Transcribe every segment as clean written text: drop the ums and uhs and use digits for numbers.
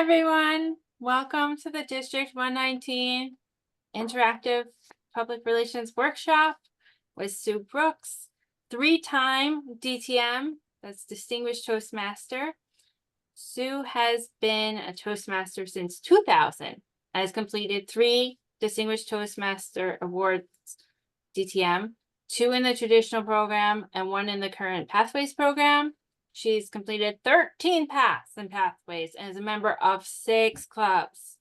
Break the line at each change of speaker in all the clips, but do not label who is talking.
everyone. Welcome to the District 119 Interactive Public Relations Workshop with Sue Brooks, three-time DTM, that's Distinguished Toastmaster. Sue has been a Toastmaster since 2000 and has completed 3 Distinguished Toastmaster Awards DTM, 2 in the traditional program and 1 in the current Pathways program. She's completed 13 paths and pathways and is a member of 6 clubs.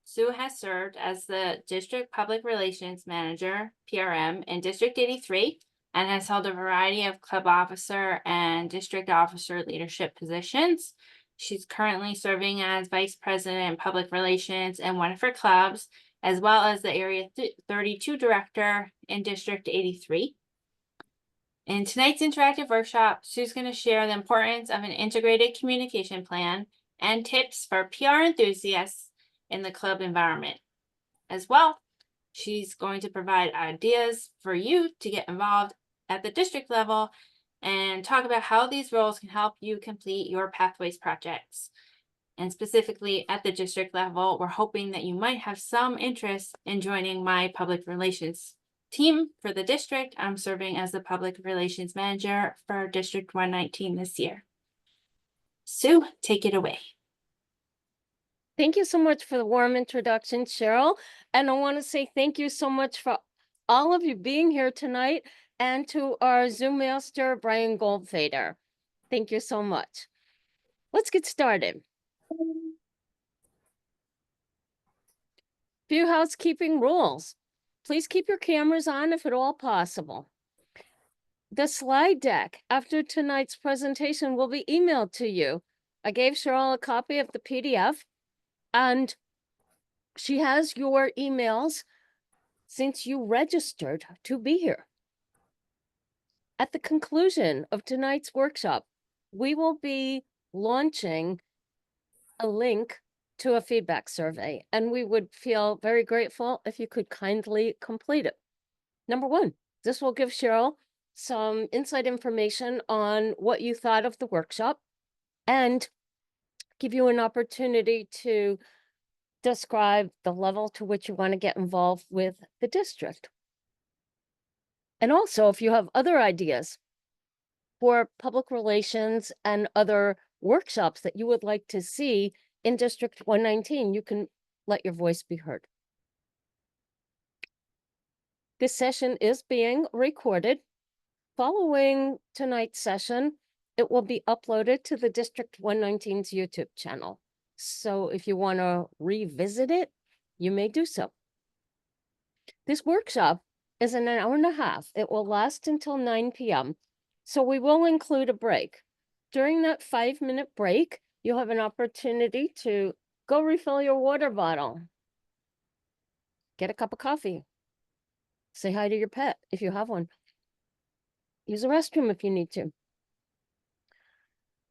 Sue has served as the District Public Relations Manager, PRM, in District 83 and has held a variety of club officer and district officer leadership positions. She's currently serving as Vice President in Public Relations in one of her clubs, as well as the Area 32 Director in District 83. In tonight's interactive workshop, Sue's going to share the importance of an integrated communication plan and tips for PR enthusiasts in the club environment. As well, she's going to provide ideas for you to get involved at the district level and talk about how these roles can help you complete your Pathways projects. And specifically at the district level, we're hoping that you might have some interest in joining my public relations team for the district. I'm serving as the public relations manager for District 119 this year. Sue, take it away.
Thank you so much for the warm introduction, Cheryl. And I want to say thank you so much for all of you being here tonight and to our Zoom master, Brian Goldfader. Thank you so much. Let's get started. Few housekeeping rules. Please keep your cameras on if at all possible. The slide deck after tonight's presentation will be emailed to you. I gave Cheryl a copy of the PDF and she has your emails since you registered to be here. At the conclusion of tonight's workshop, we will be launching a link to a feedback survey, and we would feel very grateful if you could kindly complete it. Number 1, this will give Cheryl some inside information on what you thought of the workshop and give you an opportunity to describe the level to which you want to get involved with the district. And also, if you have other ideas for public relations and other workshops that you would like to see in District 119, you can let your voice be heard. This session is being recorded. Following tonight's session, it will be uploaded to the District 119's YouTube channel. So if you want to revisit it, you may do so. This workshop is an hour and a half. It will last until 9 p.m. So we will include a break. During that 5-minute break, you'll have an opportunity to go refill your water bottle, get a cup of coffee, say hi to your pet if you have one, use a restroom if you need to.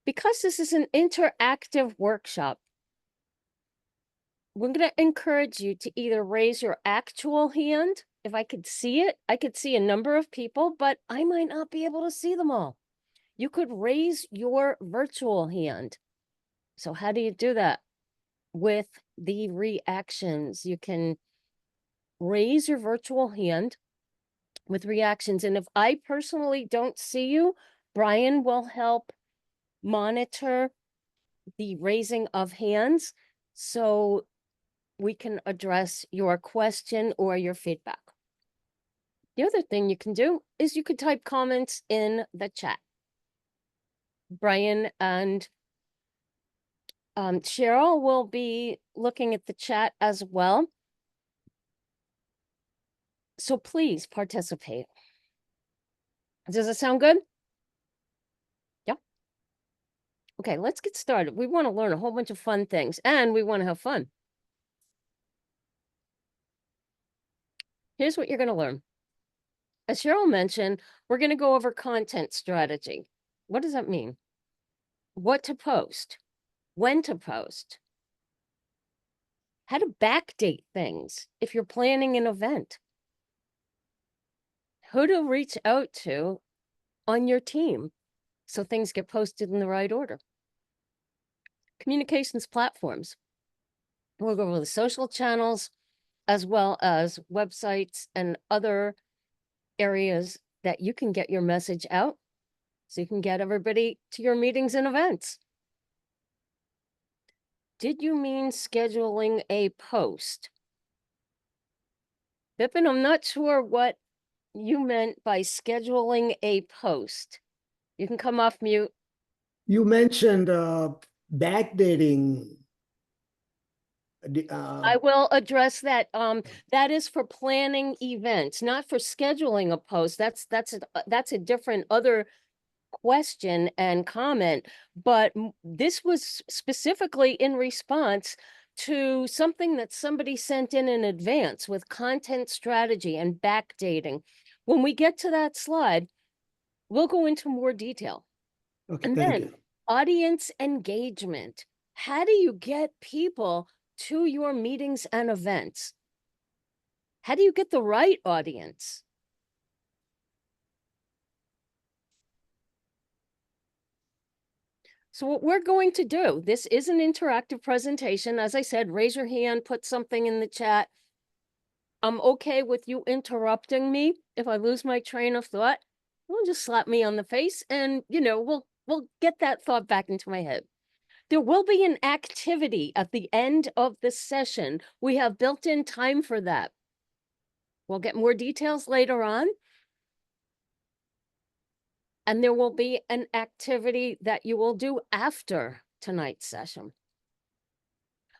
Because this is an interactive workshop, we're going to encourage you to either raise your actual hand. If I could see it, I could see a number of people, but I might not be able to see them all. You could raise your virtual hand. So how do you do that? With the reactions, you can raise your virtual hand with reactions. And if I personally don't see you, Brian will help monitor the raising of hands so we can address your question or your feedback. The other thing you can do is you could type comments in the chat. Brian and Cheryl will be looking at the chat as well. So please participate. Does it sound good? Yeah. Okay, let's get started. We want to learn a whole bunch of fun things and we want to have fun. Here's what you're going to learn. As Cheryl mentioned, we're going to go over content strategy. What does that mean? What to post, when to post, how to backdate things if you're planning an event, who to reach out to on your team so things get posted in the right order. communications platforms. We'll go over the social channels as well as websites and other areas that you can get your message out so you can get everybody to your meetings and events. Did you mean scheduling a post? Pippin, I'm not sure what you meant by scheduling a post. You can come off mute.
You mentioned backdating.
I will address that. That is for planning events, not for scheduling a post. That's a different other question and comment. But this was specifically in response to something that somebody sent in advance with content strategy and backdating. When we get to that slide, we'll go into more detail.
Okay,
And
thank
then
you.
audience engagement. How do you get people to your meetings and events? How do you get the right audience? So what we're going to do, this is an interactive presentation. As I said, raise your hand, put something in the chat. I'm okay with you interrupting me. If I lose my train of thought, well, just slap me on the face and, we'll get that thought back into my head. There will be an activity at the end of the session. We have built-in time for that. We'll get more details later on. And there will be an activity that you will do after tonight's session.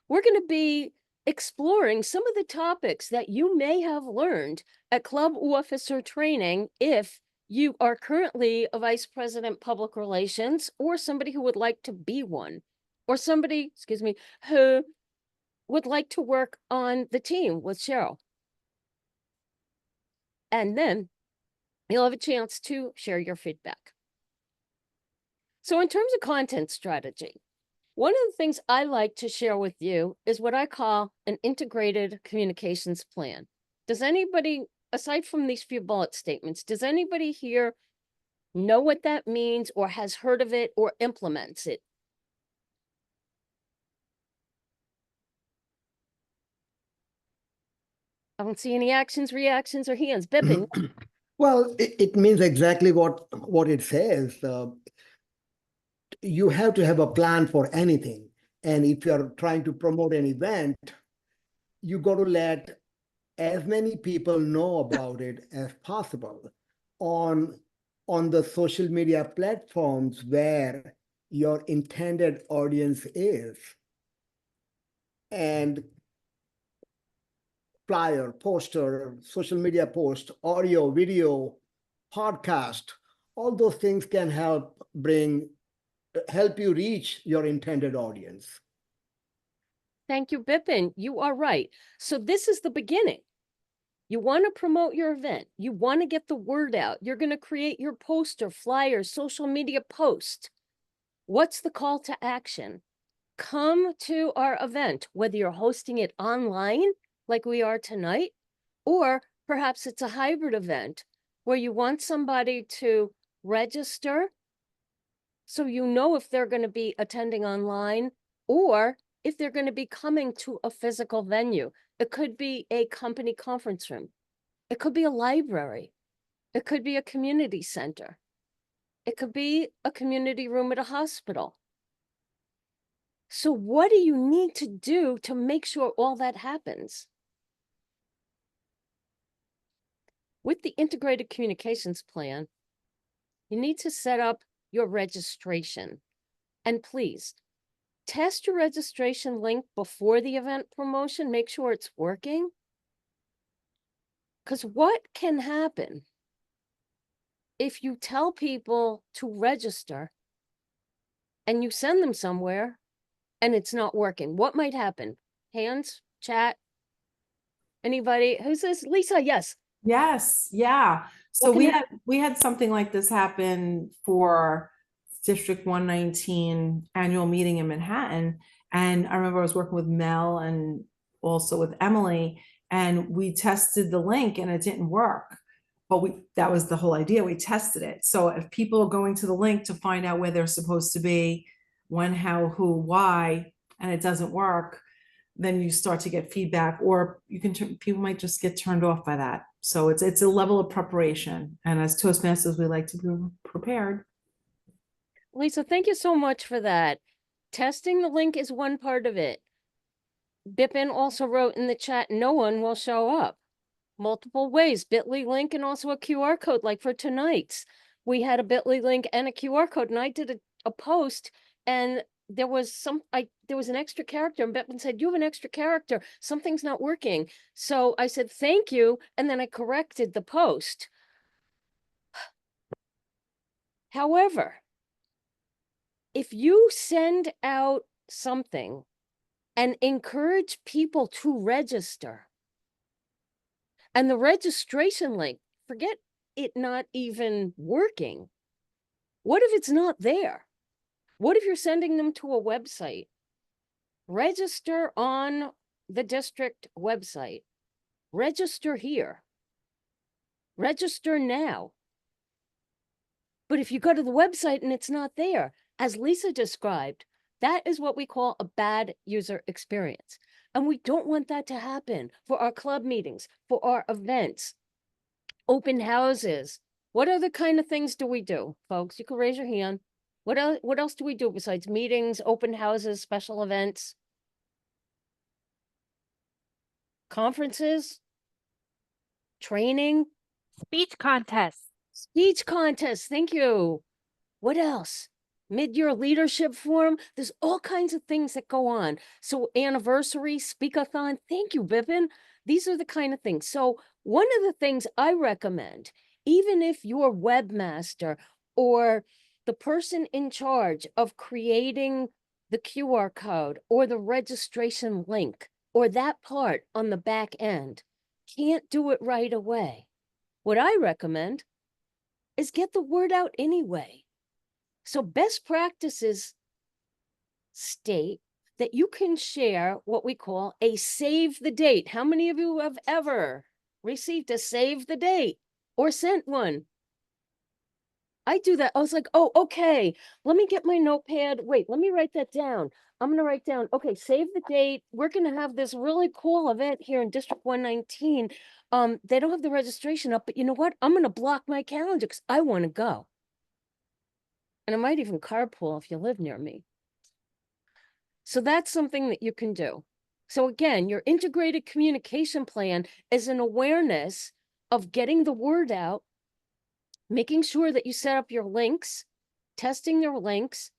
We're going to be exploring some of the topics that you may have learned at club officer training if you are currently a vice president public relations or somebody who would like to be one, or somebody, who would like to work on the team with Cheryl. And then you'll have a chance to share your feedback. So in terms of content strategy, one of the things I like to share with you is what I call an integrated communications plan. Does anybody, aside from these few bullet statements, does anybody here know what that means or has heard of it or implements it? I don't see any actions, reactions, or hands. Bippin.
Well, it means exactly what it says. You have to have a plan for anything. And if you're trying to promote an event, you got to let as many people know about it as possible on the social media platforms where your intended audience is. And flyer, poster, social media post, audio, video, podcast, all those things can help you reach your intended audience.
Thank you, Bippin. You are right. So this is the beginning. You want to promote your event. You want to get the word out. You're going to create your poster, flyer, social media post. What's the call to action? Come to our event, whether you're hosting it online like we are tonight, or perhaps it's a hybrid event where you want somebody to register so you know if they're going to be attending online or if they're going to be coming to a physical venue. It could be a company conference room. It could be a library. It could be a community center. It could be a community room at a hospital. So what do you need to do to make sure all that happens? With the integrated communications plan, you need to set up your registration. And please, test your registration link before the event promotion. Make sure it's working. Because what can happen if you tell people to register and you send them somewhere and it's not working? What might happen? Hands, chat, anybody? Who's this? Lisa, yes.
Yes, yeah. So
What can
we had something like this happen for District 119 annual meeting in Manhattan. And I remember I was working with Mel and also with Emily, and we tested the link and it didn't work. But that was the whole idea. We tested it. So if people are going to the link to find out where they're supposed to be, when, how, who, why, and it doesn't work, then you start to get feedback, or you can people might just get turned off by that. So it's a level of preparation. And as Toastmasters, we like to be prepared.
Lisa, thank you so much for that. Testing the link is one part of it. Bippin also wrote in the chat, no one will show up. Multiple ways, bit.ly link and also a QR code, like for tonight's. We had a bit.ly link and a QR code, and I did a post, and there was there was an extra character, and Bippin said, you have an extra character, something's not working. So I said, thank you, and then I corrected the post. However, if you send out something and encourage people to register, and the registration link, forget it not even working. What if it's not there? What if you're sending them to a website? Register on the district website. Register here. Register now. But if you go to the website and it's not there, as Lisa described, that is what we call a bad user experience. And we don't want that to happen for our club meetings, for our events, open houses. What other kind of things do we do, folks? You can raise your hand. What else do we do besides meetings, open houses, special events? Conferences? Training?
Speech contest.
Speech contests, thank you. What else? Mid-year leadership forum. There's all kinds of things that go on. So anniversary, speakathon, thank you, Bippin. These are the kind of things. So one of the things I recommend, even if you're webmaster or the person in charge of creating the QR code or the registration link or that part on the back end, can't do it right away. What I recommend is get the word out anyway. So best practices state that you can share what we call a save the date. How many of you have ever received a save the date or sent one? I do that. I was like, oh, okay, let me get my notepad. Wait, let me write that down. I'm going to write down, okay, save the date. We're going to have this really cool event here in District 119. They don't have the registration up, but you know what? I'm going to block my calendar because I want to go. And I might even carpool if you live near me. So that's something that you can do. So again, your integrated communication plan is an awareness of getting the word out, making sure that you set up your links, testing your links,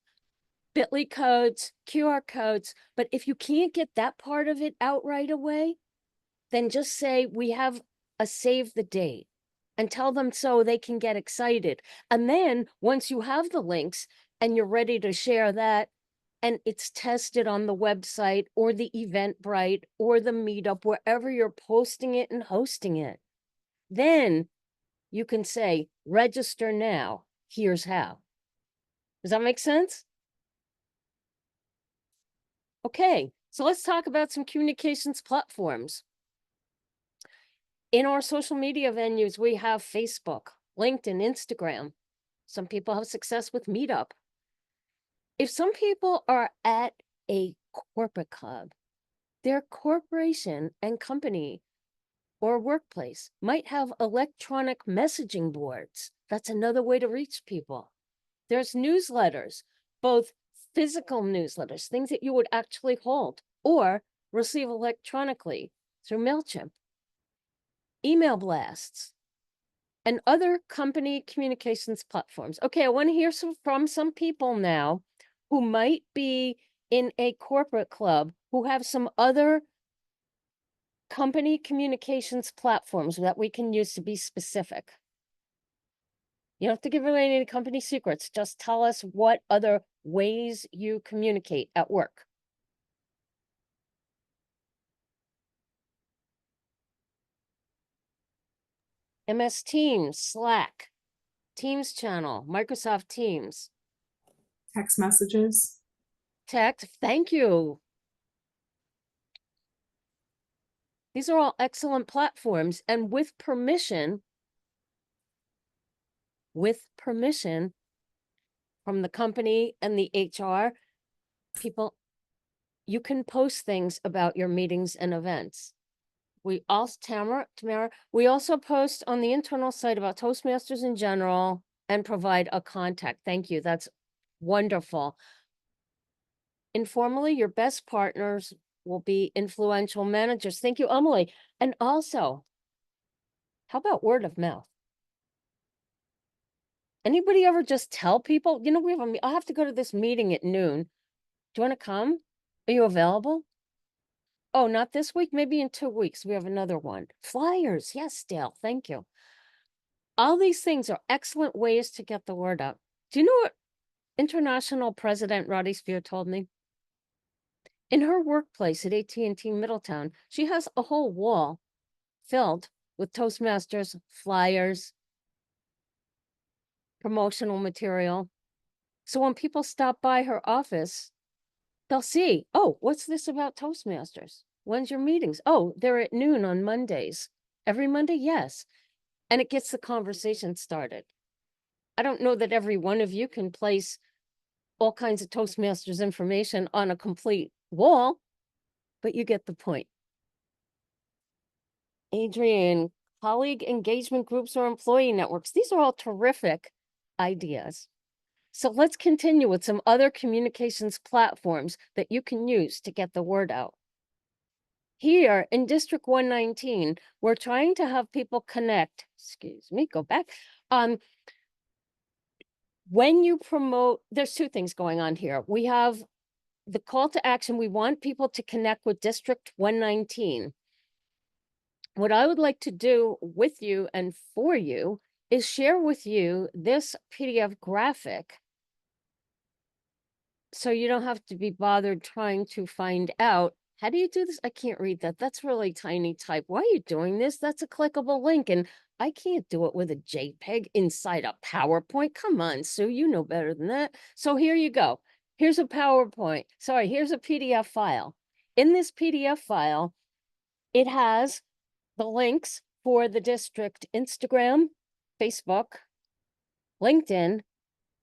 bit.ly codes, QR codes. But if you can't get that part of it out right away, then just say we have a save the date and tell them so they can get excited. And then once you have the links and you're ready to share that, and it's tested on the website or the Eventbrite or the Meetup, wherever you're posting it and hosting it, then you can say, register now, here's how. Does that make sense? Okay, so let's talk about some communications platforms. In our social media venues, we have Facebook, LinkedIn, Instagram. Some people have success with Meetup. If some people are at a corporate club, their corporation and company or workplace might have electronic messaging boards. That's another way to reach people. There's newsletters, both physical newsletters, things that you would actually hold or receive electronically through MailChimp, email blasts, and other company communications platforms. Okay, I want to hear from some people now who might be in a corporate club who have some other company communications platforms that we can use to be specific. You don't have to give away any company secrets. Just tell us what other ways you communicate at work. MS Teams, Slack, Teams channel, Microsoft Teams.
Text messages.
Text, thank you. These are all excellent platforms, and with permission from the company and the HR, people, you can post things about your meetings and events. We also, Tamara, we also post on the internal site about Toastmasters in general and provide a contact. Thank you. That's wonderful. Informally, your best partners will be influential managers. Thank you, Emily. And also, how about word of mouth? Anybody ever just tell people, you know, we have I'll have to go to this meeting at noon. Do you want to come? Are you available? Oh, not this week, maybe in 2 weeks. We have another one. Flyers. Yes, Dale. Thank you. All these things are excellent ways to get the word out. Do you know what International President Roddy Spear told me? In her workplace at AT&T Middletown, she has a whole wall filled with Toastmasters, flyers, promotional material. So when people stop by her office, they'll see, oh, what's this about Toastmasters? When's your meetings? Oh, they're at noon on Mondays. Every Monday? Yes. And it gets the conversation started. I don't know that every one of you can place all kinds of Toastmasters information on a complete wall, but you get the point. Adrian, colleague engagement groups or employee networks. These are all terrific ideas. So let's continue with some other communications platforms that you can use to get the word out. Here in District 119, we're trying to have people connect, go back. When you promote, there's two things going on here. We have the call to action. We want people to connect with District 119. What I would like to do with you and for you is share with you this PDF graphic so you don't have to be bothered trying to find out, how do you do this? I can't read that. That's really tiny type. Why are you doing this? That's a clickable link. And I can't do it with a JPEG inside a PowerPoint. Come on, Sue, you know better than that. So here you go. Here's a PowerPoint. Sorry, here's a PDF file. In this PDF file, it has the links for the district Instagram, Facebook, LinkedIn,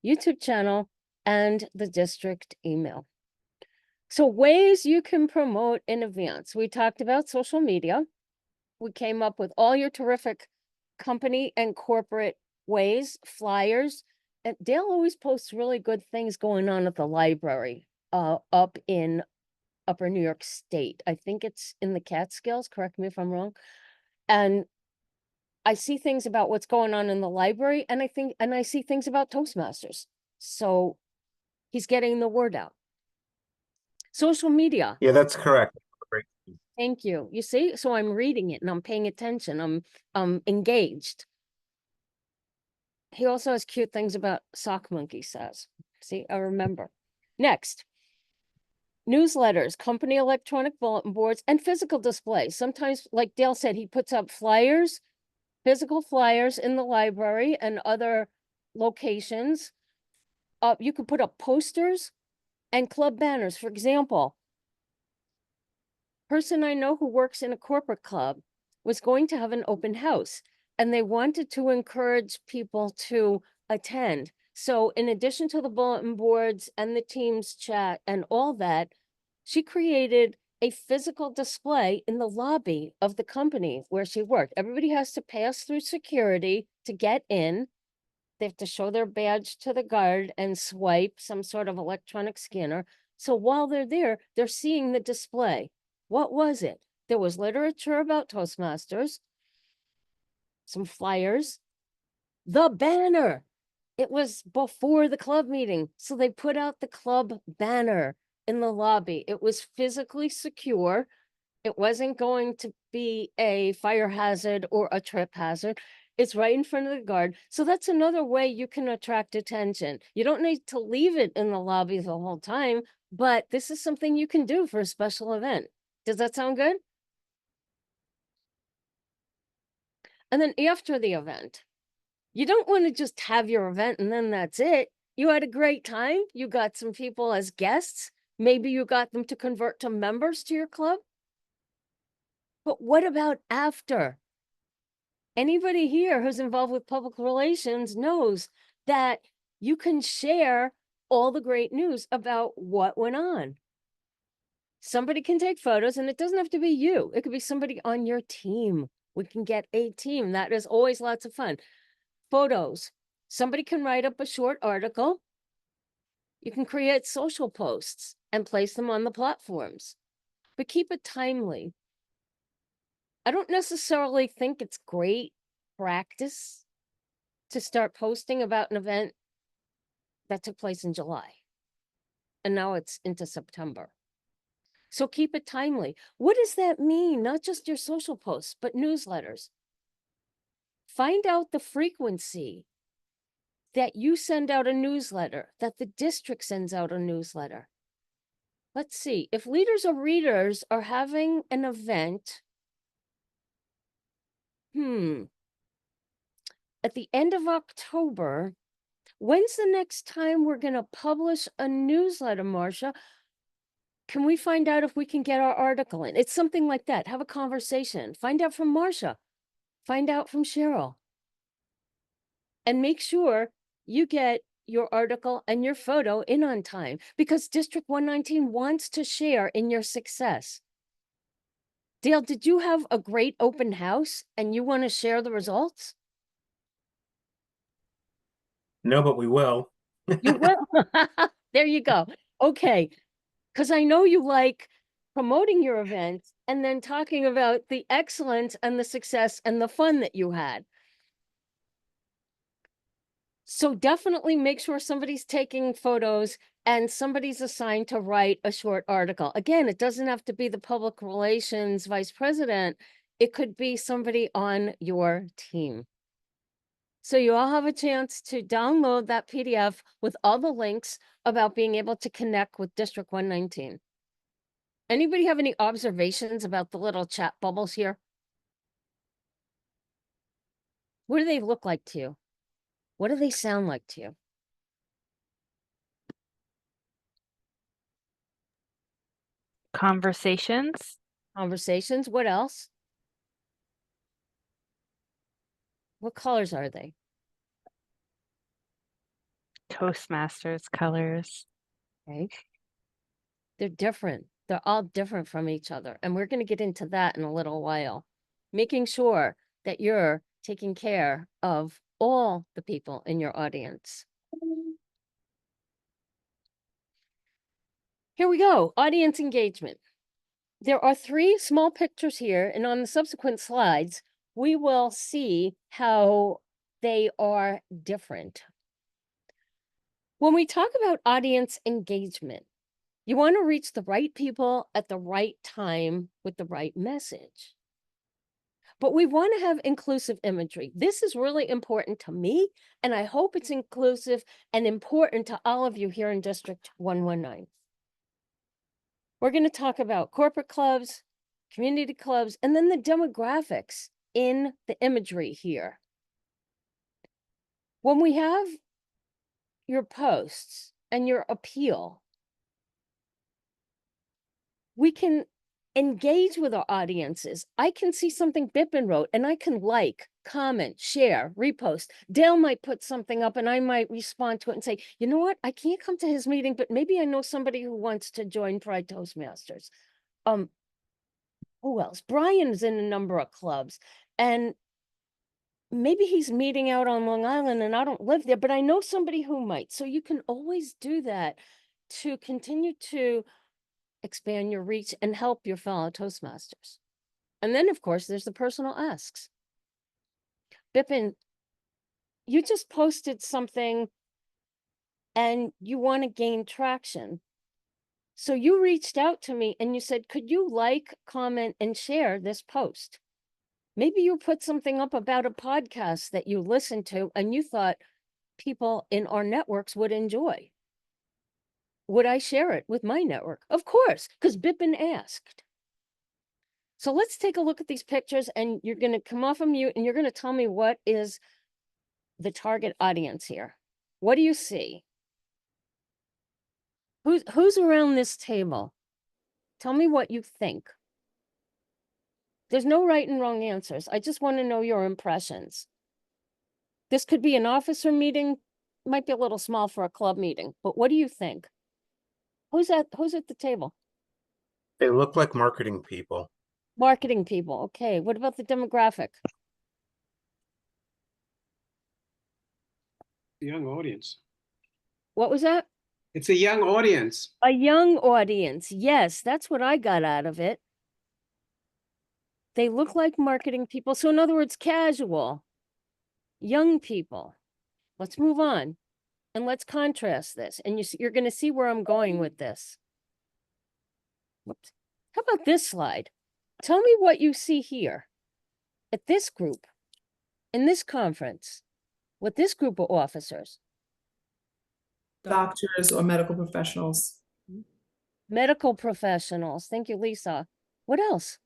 YouTube channel, and the district email. So ways you can promote in advance. We talked about social media. We came up with all your terrific company and corporate ways, flyers. And Dale always posts really good things going on at the library up in Upper New York State. I think it's in the Catskills, correct me if I'm wrong. And I see things about what's going on in the library, and I see things about Toastmasters. So he's getting the word out. Social media.
Yeah, that's correct. Great.
Thank you. You see, so I'm reading it and I'm paying attention. I'm engaged. He also has cute things about Sock Monkey says. See, I remember. Next, newsletters, company electronic bulletin boards, and physical displays. Sometimes, like Dale said, he puts up flyers, physical flyers in the library and other locations. You could put up posters and club banners. For example, person I know who works in a corporate club was going to have an open house and they wanted to encourage people to attend. So in addition to the bulletin boards and the Teams chat and all that, she created a physical display in the lobby of the company where she worked. Everybody has to pass through security to get in. They have to show their badge to the guard and swipe some sort of electronic scanner. So while they're there, they're seeing the display. What was it? There was literature about Toastmasters, some flyers, the banner. It was before the club meeting. So they put out the club banner in the lobby. It was physically secure. It wasn't going to be a fire hazard or a trip hazard. It's right in front of the guard. So that's another way you can attract attention. You don't need to leave it in the lobby the whole time, but this is something you can do for a special event. Does that sound good? And then after the event, you don't want to just have your event and then that's it. You had a great time. You got some people as guests. Maybe you got them to convert to members to your club. But what about after? Anybody here who's involved with public relations knows that you can share all the great news about what went on. Somebody can take photos, and it doesn't have to be you. It could be somebody on your team. We can get a team. That is always lots of fun. Photos. Somebody can write up a short article. You can create social posts and place them on the platforms, but keep it timely. I don't necessarily think it's great practice to start posting about an event that took place in July. And now it's into September. So keep it timely. What does that mean? Not just your social posts, but newsletters. Find out the frequency that you send out a newsletter, that the district sends out a newsletter. Let's see, if leaders or readers are having an event, at the end of October, when's the next time we're going to publish a newsletter, Marcia? Can we find out if we can get our article in? It's something like that. Have a conversation. Find out from Marcia. Find out from Cheryl. And make sure you get your article and your photo in on time, because District 119 wants to share in your success. Dale, did you have a great open house and you want to share the results?
No, but we will.
You will. There you go. Okay. Because I know you like promoting your events and then talking about the excellence and the success and the fun that you had. So definitely make sure somebody's taking photos and somebody's assigned to write a short article. Again, it doesn't have to be the public relations vice president. It could be somebody on your team. So you all have a chance to download that PDF with all the links about being able to connect with District 119. Anybody have any observations about the little chat bubbles here? What do they look like to you? What do they sound like to you?
Conversations.
Conversations, what else? What colors are they?
Toastmasters colors.
Okay. They're different. They're all different from each other. And we're going to get into that in a little while. Making sure that you're taking care of all the people in your audience. Here we go, audience engagement. There are 3 small pictures here, and on the subsequent slides, we will see how they are different. When we talk about audience engagement, you want to reach the right people at the right time with the right message. But we want to have inclusive imagery. This is really important to me, and I hope it's inclusive and important to all of you here in District 119. We're going to talk about corporate clubs, community clubs, and then the demographics in the imagery here. When we have your posts and your appeal, we can engage with our audiences. I can see something Bippin wrote and I can like, comment, share, repost. Dale might put something up and I might respond to it and say, you know what? I can't come to his meeting, but maybe I know somebody who wants to join Pride Toastmasters. Who else? Brian's in a number of clubs and maybe he's meeting out on Long Island and I don't live there, but I know somebody who might. So you can always do that to continue to expand your reach and help your fellow Toastmasters. And then, of course, there's the personal asks. Bippin, you just posted something and you want to gain traction. So you reached out to me and you said, could you like, comment, and share this post? Maybe you put something up about a podcast that you listened to and you thought people in our networks would enjoy. Would I share it with my network? Of course, because Bippin asked. So let's take a look at these pictures and you're going to come off of mute and you're going to tell me what is the target audience here. What do you see? Who's around this table? Tell me what you think. There's no right and wrong answers. I just want to know your impressions. This could be an officer meeting. might be a little small for a club meeting, but what do you think? Who's at the table?
They look like marketing people.
Marketing people, okay. What about the demographic?
Young audience.
What was that?
It's a young audience.
A young audience, yes, that's what I got out of it. They look like marketing people, so in other words, casual. Young people. Let's move on and let's contrast this. And you're going to see where I'm going with this. Whoops. How about this slide? Tell me what you see here at this group, in this conference, with this group of officers.
Doctors or medical professionals.
Medical professionals. Thank you, Lisa. What else?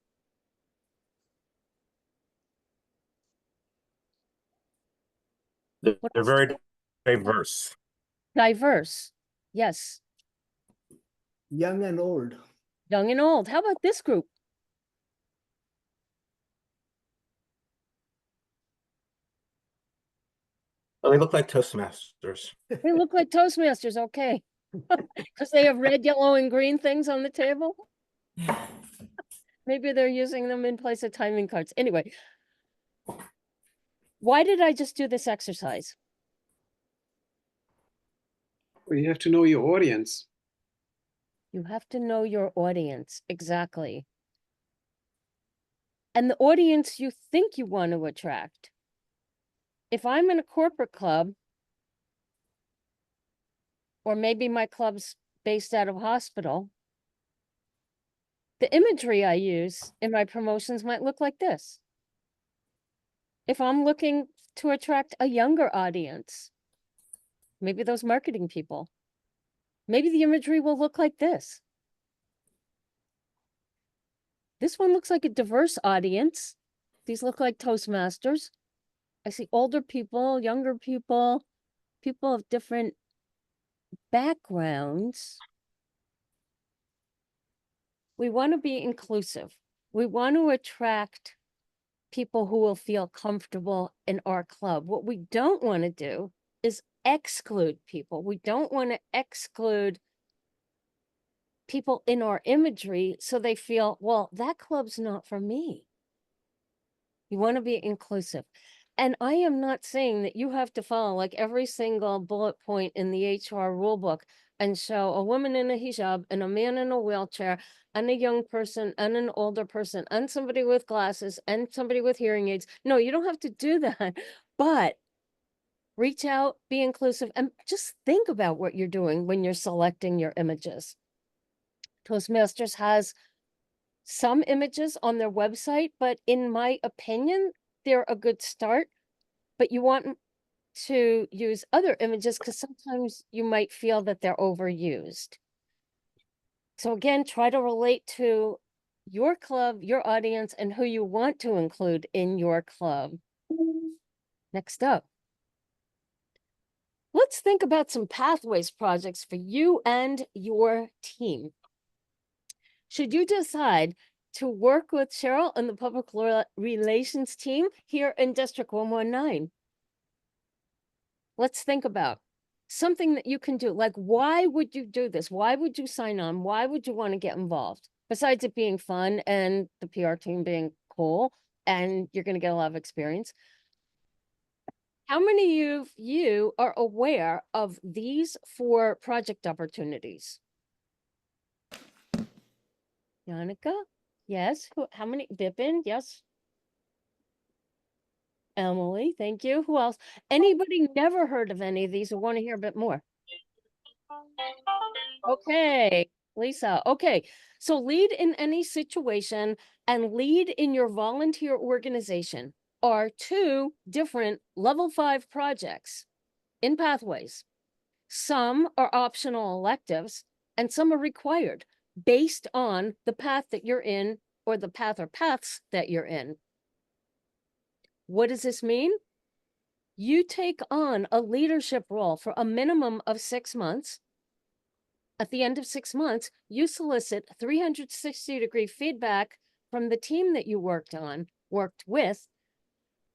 They're
What
they're
else?
very diverse.
Diverse. Yes.
Young and old.
Young and old. How about this group?
Well, they look like Toastmasters.
They look like Toastmasters, okay. Because they have red, yellow, and green things on the table. Maybe they're using them in place of timing cards. Anyway. Why did I just do this exercise?
Well, you have to know your audience.
You have to know your audience, exactly. And the audience you think you want to attract. If I'm in a corporate club, or maybe my club's based out of a hospital, the imagery I use in my promotions might look like this. If I'm looking to attract a younger audience, maybe those marketing people, maybe the imagery will look like this. This one looks like a diverse audience. These look like Toastmasters. I see older people, younger people, people of different backgrounds. We want to be inclusive. We want to attract people who will feel comfortable in our club. What we don't want to do is exclude people. We don't want to exclude people in our imagery so they feel, well, that club's not for me. You want to be inclusive. And I am not saying that you have to follow like every single bullet point in the HR rule book and show a woman in a hijab and a man in a wheelchair and a young person and an older person and somebody with glasses and somebody with hearing aids. No, you don't have to do that, but reach out, be inclusive, and just think about what you're doing when you're selecting your images. Toastmasters has some images on their website, but in my opinion, they're a good start, but you want to use other images because sometimes you might feel that they're overused. So again, try to relate to your club, your audience, and who you want to include in your club. Next up, let's think about some pathways projects for you and your team. Should you decide to work with Cheryl and the public relations team here in District 119, let's think about something that you can do. Like, why would you do this? Why would you sign on? Why would you want to get involved? Besides it being fun and the PR team being cool and you're going to get a lot of experience. How many of you are aware of these 4 project opportunities? Yannicka? Yes. How many? Bipin? Yes. Emily, thank you. Who else? Anybody never heard of any of these or want to hear a bit more? Okay, Lisa. Okay, so lead in any situation and lead in your volunteer organization are 2 different level 5 projects in pathways. Some are optional electives and some are required based on the path that you're in or the path or paths that you're in. What does this mean? You take on a leadership role for a minimum of 6 months. At the end of 6 months, you solicit 360-degree feedback from the team that you worked with,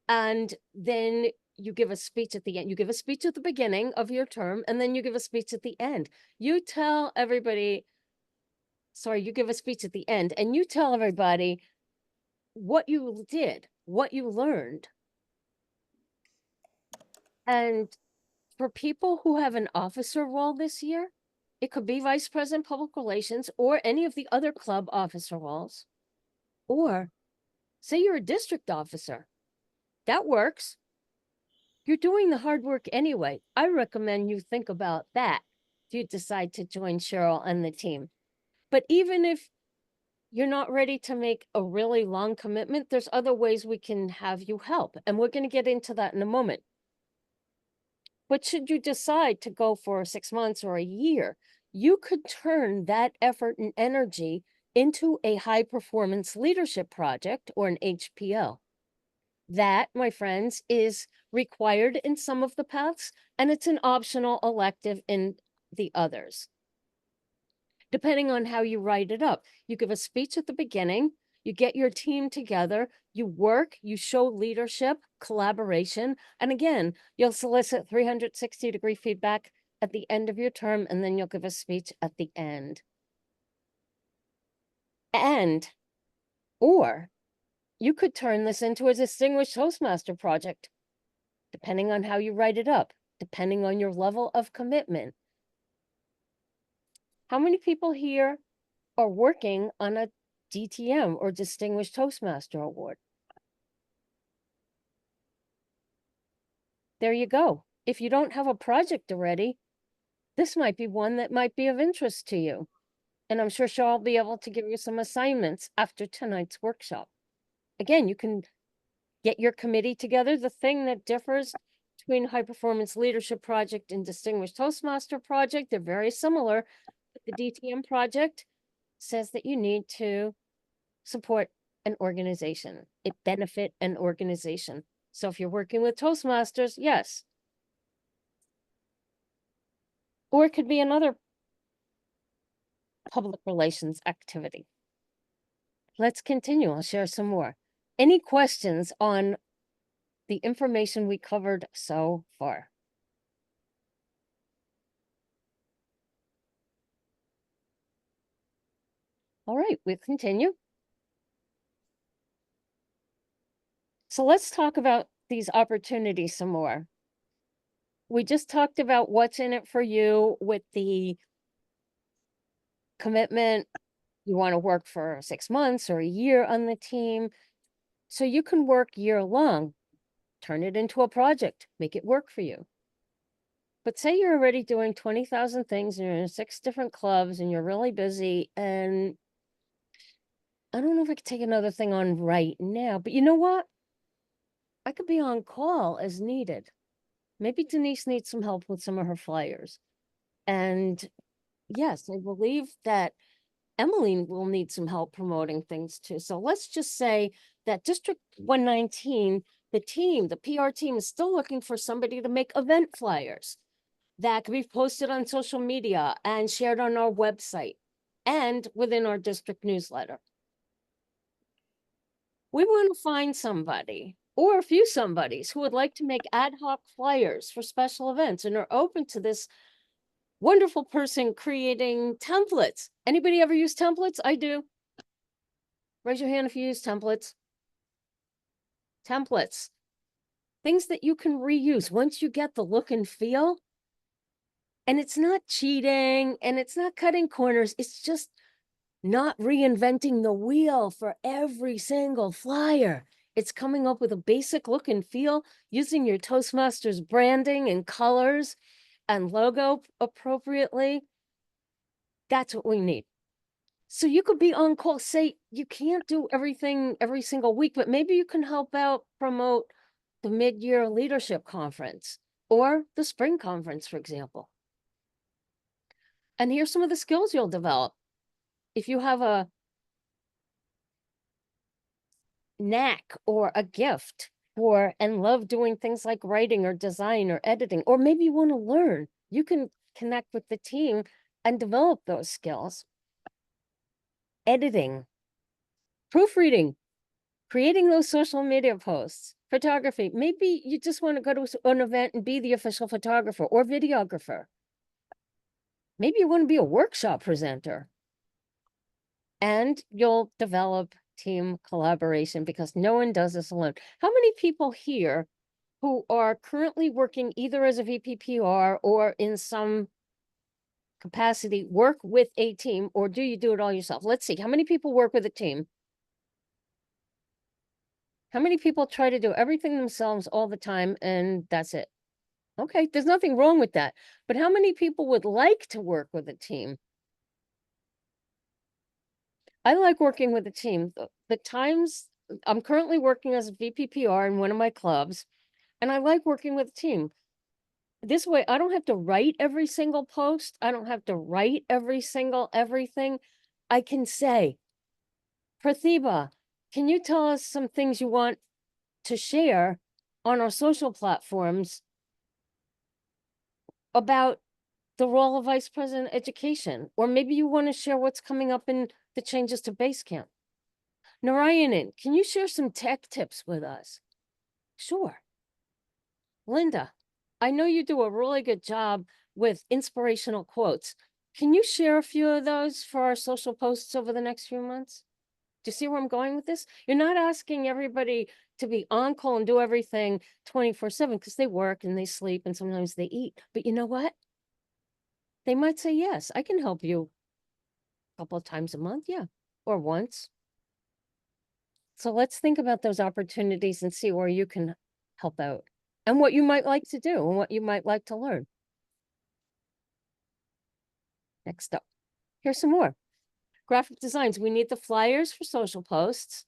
and then you give a speech at the end. You give a speech at the beginning of your term, and then you give a speech at the end. You tell everybody, sorry, you give a speech at the end, and you tell everybody what you did, what you learned. And for people who have an officer role this year, it could be Vice President Public Relations or any of the other club officer roles. Or say you're a district officer. That works. You're doing the hard work anyway. I recommend you think about that if you decide to join Cheryl and the team. But even if you're not ready to make a really long commitment, there's other ways we can have you help. And we're going to get into that in a moment. But should you decide to go for 6 months or a year, you could turn that effort and energy into a high performance leadership project or an HPL. That, my friends, is required in some of the paths, and it's an optional elective in the others. Depending on how you write it up, you give a speech at the beginning, you get your team together, you work, you show leadership, collaboration, and again, you'll solicit 360-degree feedback at the end of your term, and then you'll give a speech at the end. Or you could turn this into a distinguished Toastmaster project, depending on how you write it up, depending on your level of commitment. How many people here are working on a DTM or Distinguished Toastmaster Award? There you go. If you don't have a project already, this might be one that might be of interest to you. And I'm sure Cheryl will be able to give you some assignments after tonight's workshop. Again, you can get your committee together. The thing that differs between High Performance Leadership Project and Distinguished Toastmaster Project, they're very similar. The DTM project says that you need to support an organization, it benefit an organization. So if you're working with Toastmasters, yes. Or it could be another public relations activity. Let's continue. I'll share some more. Any questions on the information we covered so far? All right, we'll continue. So let's talk about these opportunities some more. We just talked about what's in it for you with the commitment. You want to work for 6 months or a year on the team. So you can work year long, turn it into a project, make it work for you. But say you're already doing 20,000 things and you're in 6 different clubs and you're really busy, and I don't know if I could take another thing on right now, but you know what? I could be on call as needed. Maybe Denise needs some help with some of her flyers. And yes, I believe that Emmeline will need some help promoting things too. So let's just say that District 119, the team, the PR team is still looking for somebody to make event flyers that could be posted on social media and shared on our website and within our district newsletter. We want to find somebody or a few somebodies who would like to make ad hoc flyers for special events and are open to this wonderful person creating templates. Anybody ever use templates? I do. Raise your hand if you use templates. Templates. Things that you can reuse once you get the look and feel. And it's not cheating and it's not cutting corners. It's just not reinventing the wheel for every single flyer. It's coming up with a basic look and feel using your Toastmasters branding and colors and logo appropriately. That's what we need. So you could be on call. Say you can't do everything every single week, but maybe you can help out promote the mid-year leadership conference or the spring conference, for example. And here's some of the skills you'll develop. If you have a knack or a gift for and love doing things like writing or design or editing, or maybe you want to learn, you can connect with the team and develop those skills. Editing, proofreading, creating those social media posts, Photography, maybe you just want to go to an event and be the official photographer or videographer. Maybe you want to be a workshop presenter. And you'll develop team collaboration because no one does this alone. How many people here who are currently working either as a VPPR or in some capacity work with a team, or do you do it all yourself? Let's see, how many people work with a team? How many people try to do everything themselves all the time and that's it? Okay, there's nothing wrong with that. But how many people would like to work with a team? I like working with a team. The times I'm currently working as a VPPR in one of my clubs, and I like working with a team. This way, I don't have to write every single post. I don't have to write every single everything. I can say, Pratibha, can you tell us some things you want to share on our social platforms about the role of Vice President Education? Or maybe you want to share what's coming up in the changes to Basecamp. Narayanan, can you share some tech tips with us? Sure. Linda, I know you do a really good job with inspirational quotes. Can you share a few of those for our social posts over the next few months? Do you see where I'm going with this? You're not asking everybody to be on call and do everything 24/7 because they work and they sleep and sometimes they eat. But you know what? They might say, yes, I can help you a couple of times a month. Yeah. Or once. So let's think about those opportunities and see where you can help out and what you might like to do and what you might like to learn. Next up, here's some more. Graphic designs, we need the flyers for social posts.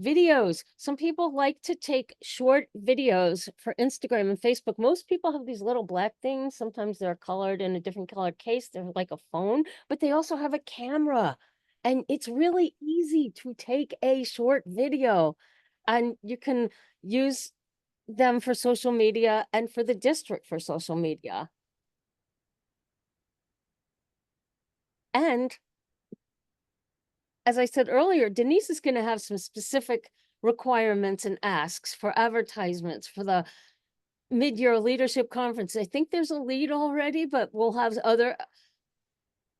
Videos, some people like to take short videos for Instagram and Facebook. Most people have these little black things. Sometimes they're colored in a different colored case. They're like a phone, but they also have a camera. And it's really easy to take a short video and you can use them for social media and for the district for social media. And as I said earlier, Denise is going to have some specific requirements and asks for advertisements for the mid-year leadership conference. I think there's a lead already, but we'll have other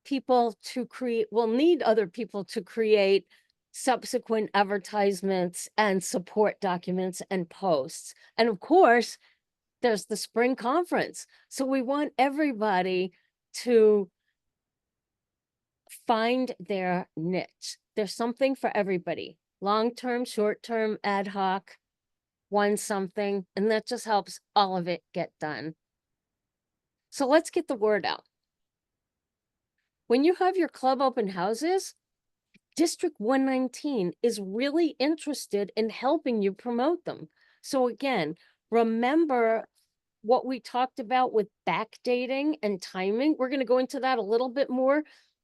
people to create, we'll need other people to create subsequent advertisements and support documents and posts. And of course, there's the spring conference. So we want everybody to find their niche. There's something for everybody. Long-term, short-term, ad hoc, one something, and that just helps all of it get done. So let's get the word out. When you have your club open houses, District 119 is really interested in helping you promote them. So again, remember what we talked about with backdating and timing. We're going to go into that a little bit more,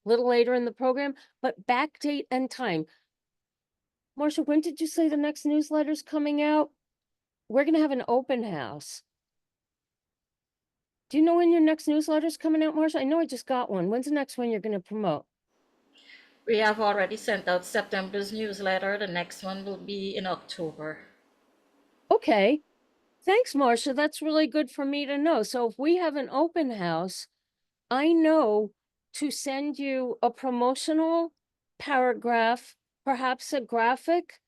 a little later in the program, but backdate and time. Marcia, when did you say the next newsletter's coming out? We're going to have an open house. Do you know when your next newsletter's coming out, Marcia? I know I just got one. When's the next one you're going to promote?
We have already sent out September's newsletter. The next one will be in October.
Okay. Thanks, Marcia. That's really good for me to know. So if we have an open house, I know to send you a promotional paragraph, perhaps a graphic,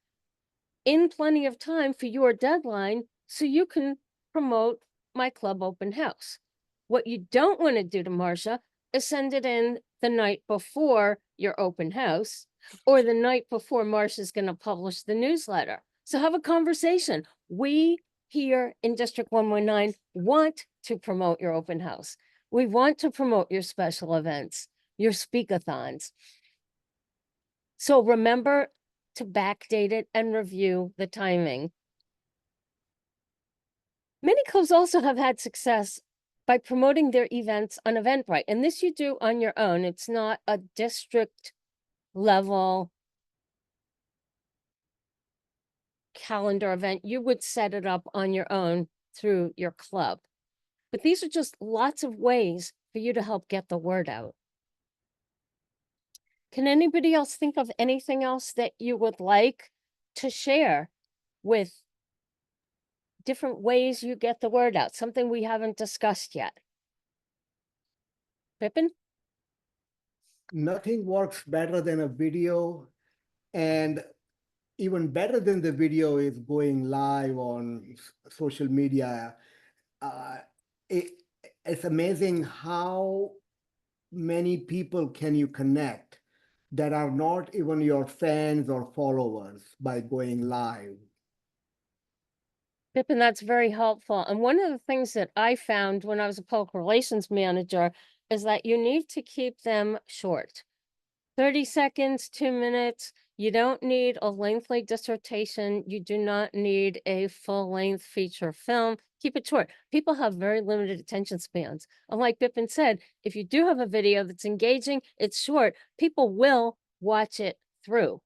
in plenty of time for your deadline so you can promote my club open house. What you don't want to do to Marcia is send it in the night before your open house or the night before Marcia's going to publish the newsletter. So have a conversation. We here in District 119 want to promote your open house. We want to promote your special events, your speakathons. So remember to backdate it and review the timing. Many clubs also have had success by promoting their events on Eventbrite. And this you do on your own. It's not a district level calendar event. You would set it up on your own through your club. But these are just lots of ways for you to help get the word out. Can anybody else think of anything else that you would like to share with different ways you get the word out, something we haven't discussed yet. Pippin?
Nothing works better than a video, and even better than the video is going live on social media. Uh, it, it's amazing how many people can you connect that are not even your fans or followers by going live.
Pippin, that's very helpful. And one of the things that I found when I was a public relations manager is that you need to keep them short. 30 seconds, 2 minutes. You don't need a lengthy dissertation. You do not need a full-length feature film. Keep it short. People have very limited attention spans. And like Pippin said, if you do have a video that's engaging, it's short, people will watch it through.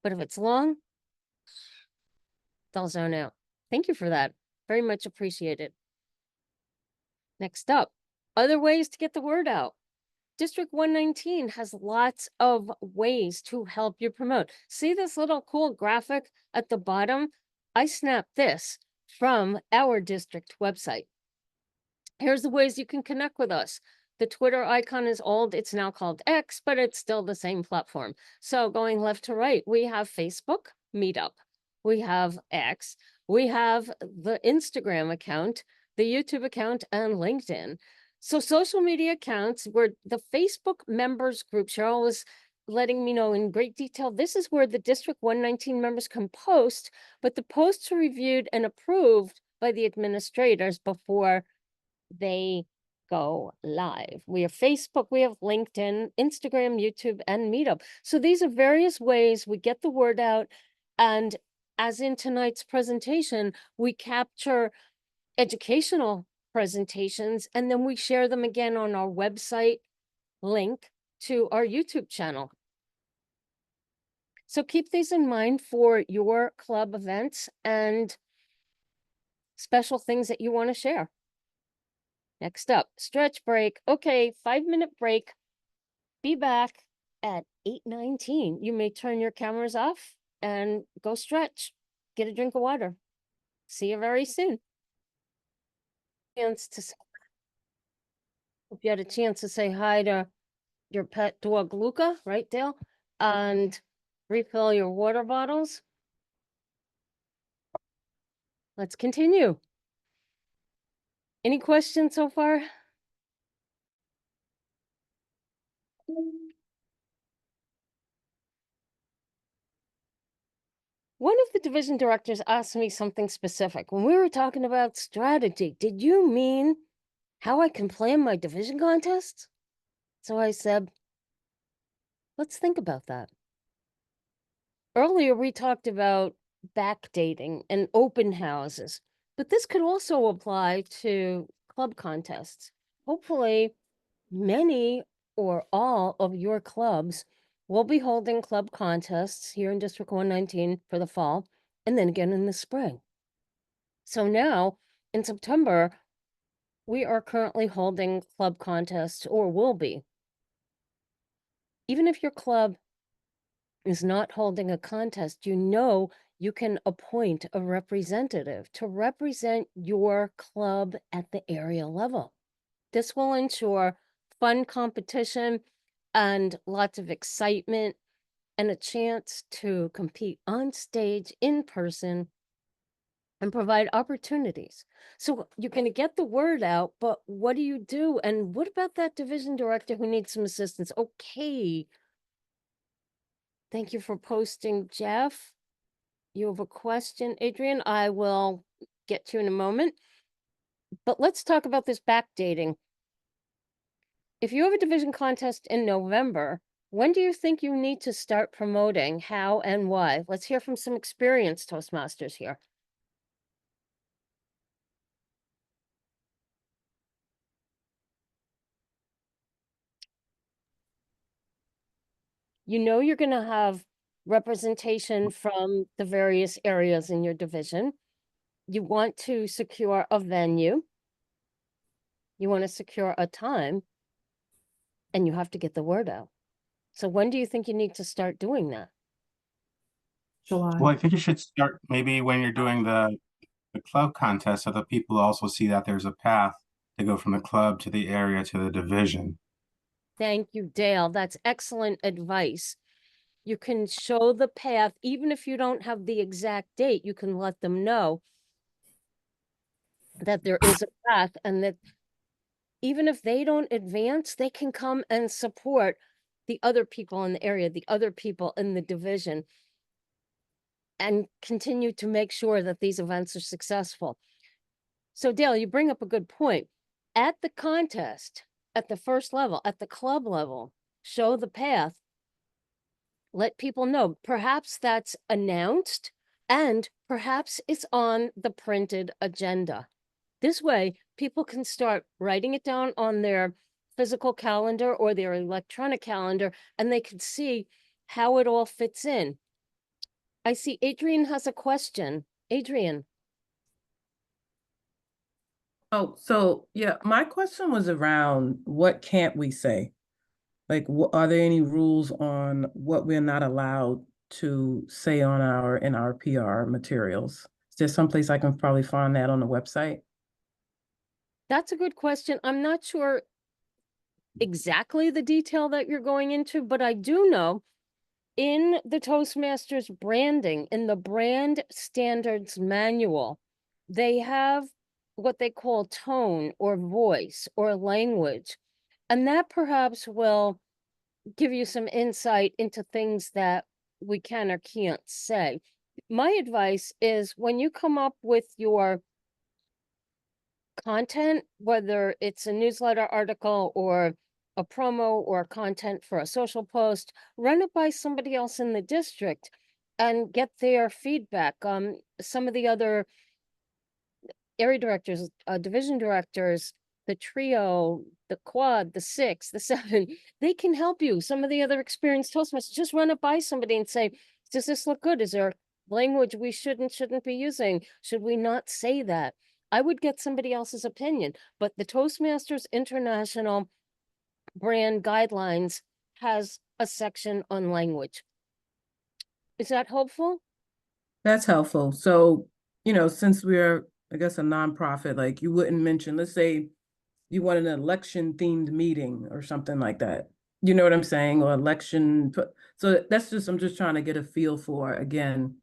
But if it's long, they'll zone out. Thank you for that. Very much appreciated. Next up, other ways to get the word out. District 119 has lots of ways to help you promote. See this little cool graphic at the bottom? I snapped this from our district website. Here's the ways you can connect with us. The Twitter icon is old. It's now called X, but it's still the same platform. So going left to right, we have Facebook, Meetup. We have X. We have the Instagram account, the YouTube account, and LinkedIn. So social media accounts where the Facebook members group, Cheryl was letting me know in great detail, this is where the District 119 members can post, but the posts are reviewed and approved by the administrators before they go live. We have Facebook, we have LinkedIn, Instagram, YouTube, and Meetup. So these are various ways we get the word out. And as in tonight's presentation, we capture educational presentations and then we share them again on our website link to our YouTube channel. So keep these in mind for your club events and special things that you want to share. Next up, stretch break. Okay, 5-minute break. Be back at 8:19. You may turn your cameras off and go stretch. Get a drink of water. See you very soon. Hope you had a chance to say hi to your pet dog Luca, right, Dale? And refill your water bottles. Let's continue. Any questions so far? One of the division directors asked me something specific. When we were talking about strategy, did you mean how I can plan my division contests? So I said, let's think about that. Earlier, we talked about backdating and open houses, but this could also apply to club contests. Hopefully, many or all of your clubs will be holding club contests here in District 119 for the fall, and then again in the spring. So now, in September, we are currently holding club contests, or will be. Even if your club is not holding a contest, you know you can appoint a representative to represent your club at the area level. This will ensure fun competition and lots of excitement and a chance to compete on stage in person and provide opportunities. So you're going to get the word out, but what do you do? And what about that division director who needs some assistance? Okay. Thank you for posting, Jeff. You have a question, Adrian? I will get to you in a moment. But let's talk about this backdating. If you have a division contest in November, when do you think you need to start promoting? How and why? Let's hear from some experienced Toastmasters here. You know you're going to have representation from the various areas in your division. You want to secure a venue. You want to secure a time. And you have to get the word out. So when do you think you need to start doing that?
Well,
July.
I think you should start maybe when you're doing the the club contest so that people also see that there's a path to go from the club to the area to the division.
Thank you, Dale. That's excellent advice. You can show the path, even if you don't have the exact date, you can let them know that there is a path and that even if they don't advance, they can come and support the other people in the area, the other people in the division, and continue to make sure that these events are successful. So Dale, you bring up a good point. At the contest, at the first level, at the club level, show the path. Let people know. Perhaps that's announced and perhaps it's on the printed agenda. This way, people can start writing it down on their physical calendar or their electronic calendar, and they can see how it all fits in. I see Adrian has a question. Adrian.
Oh, so yeah, my question was around what can't we say? Like, are there any rules on what we're not allowed to say on in our PR materials? Is there someplace I can probably find that on the website?
That's a good question. I'm not sure exactly the detail that you're going into, but I do know in the Toastmasters branding, in the brand standards manual, they have what they call tone or voice or language. And that perhaps will give you some insight into things that we can or can't say. My advice is when you come up with your content, whether it's a newsletter article or a promo or content for a social post, run it by somebody else in the district and get their feedback. Some of the other area directors, division directors, the trio, the quad, the six, the seven, they can help you. Some of the other experienced Toastmasters, just run it by somebody and say, does this look good? Is there language we shouldn't be using? Should we not say that? I would get somebody else's opinion, but the Toastmasters International brand guidelines has a section on language. Is that helpful?
That's helpful. So, since we're, I guess, a nonprofit, like you wouldn't mention, let's say you want an election themed meeting or something like that. You know what I'm saying? Or election. So I'm just trying to get a feel for, again,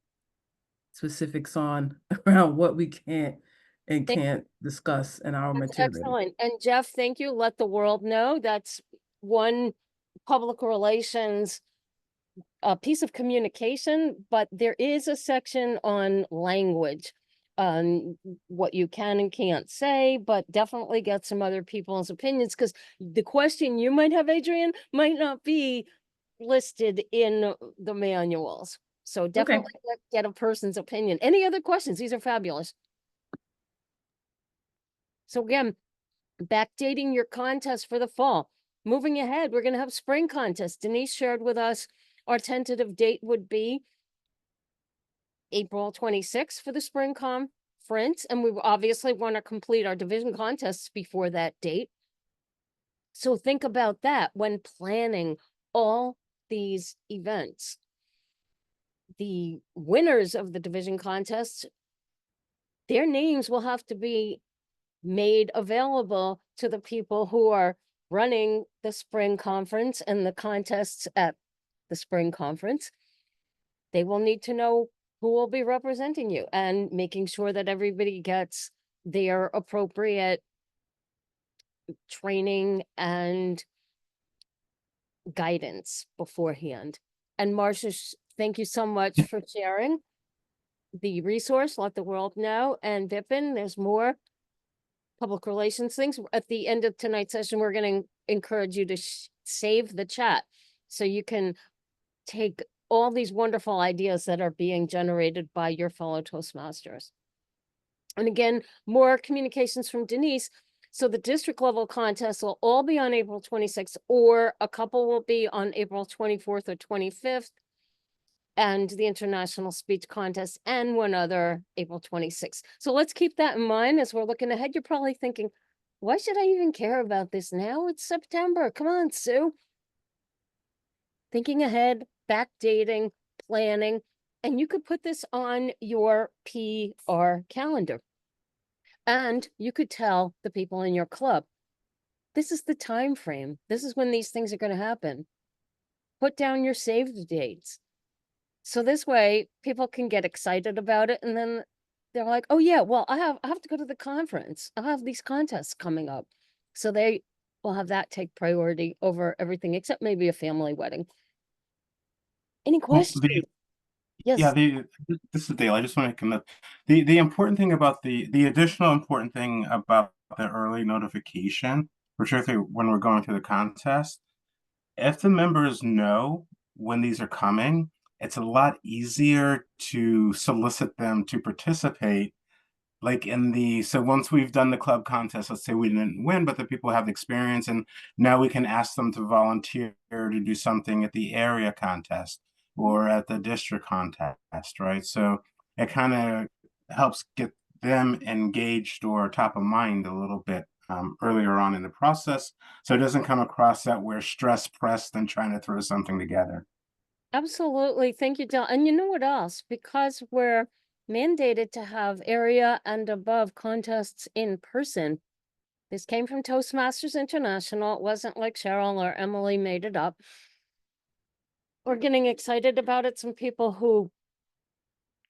specifics on around what we can't and can't discuss in our
That's
material.
excellent. And Jeff, thank you. Let the world know that's one public relations piece of communication, but there is a section on language, what you can and can't say, but definitely get some other people's opinions, because the question you might have, Adrian, might not be listed in the manuals. So definitely get a person's opinion. Any other questions? These are fabulous. So again, backdating your contest for the fall. Moving ahead, we're going to have spring contest. Denise shared with us our tentative date would be April 26th for the spring conference. And we obviously want to complete our division contests before that date. So think about that when planning all these events. The winners of the division contests, their names will have to be made available to the people who are running the spring conference and the contests at the spring conference. They will need to know who will be representing you and making sure that everybody gets their appropriate training and guidance beforehand. And Marcia, thank you so much for sharing the resource. Let the world know. And Vipin, there's more public relations things. At the end of tonight's session, we're going to encourage you to save the chat so you can take all these wonderful ideas that are being generated by your fellow Toastmasters. And again, more communications from Denise. So the district level contests will all be on April 26th, or a couple will be on April 24th or 25th. And the international speech contest and one other April 26th. So let's keep that in mind as we're looking ahead. You're probably thinking, why should I even care about this now? It's September. Come on, Sue. Thinking ahead, backdating, planning, And you could put this on your PR calendar. And you could tell the people in your club, this is the time frame. This is when these things are going to happen. Put down your save dates. So this way people can get excited about it, and then they're like, oh yeah, well, I have to go to the conference. I have these contests coming up. So they will have that take priority over everything except maybe a family wedding. Any
Well,
questions?
yeah,
Yes.
this is Dale. I just want to commit. The important thing about the additional important thing about the early notification, particularly when we're going through the contest, if the members know when these are coming, it's a lot easier to solicit them to participate. Like so once we've done the club contest, let's say we didn't win, but the people have the experience, and now we can ask them to volunteer to do something at the area contest or at the district contest, right? So it kind of helps get them engaged or top of mind a little bit earlier on in the process, so it doesn't come across that we're stress pressed and trying to throw something together.
Absolutely. Thank you, Del. And you know what else? Because we're mandated to have area and above contests in person. This came from Toastmasters International. It wasn't like Cheryl or Emily made it up. We're getting excited about it. Some people who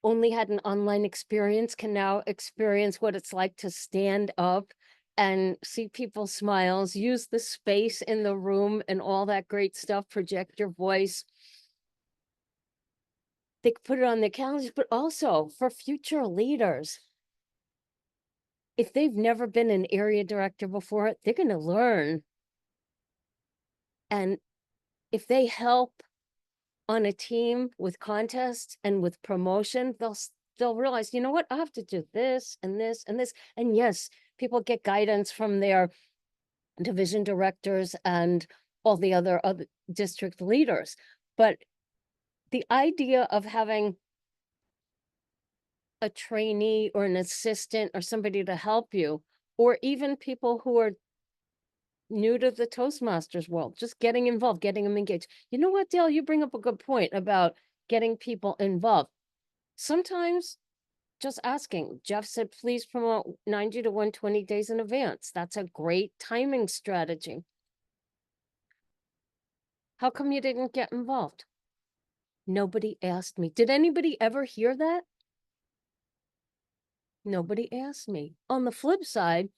only had an online experience can now experience what it's like to stand up and see people's smiles, use the space in the room and all that great stuff, project your voice. They could put it on their calendars, but also for future leaders. If they've never been an area director before, they're going to learn. And if they help on a team with contests and with promotion, they'll realize, you know what, I have to do this and this and this. And yes, people get guidance from their division directors and all the other district leaders. But the idea of having a trainee or an assistant or somebody to help you, or even people who are new to the Toastmasters world, just getting involved, getting them engaged. You know what, Dale, you bring up a good point about getting people involved. Sometimes just asking. Jeff said, please promote 90 to 120 days in advance. That's a great timing strategy. How come you didn't get involved? Nobody asked me. Did anybody ever hear that? Nobody asked me. On the flip side,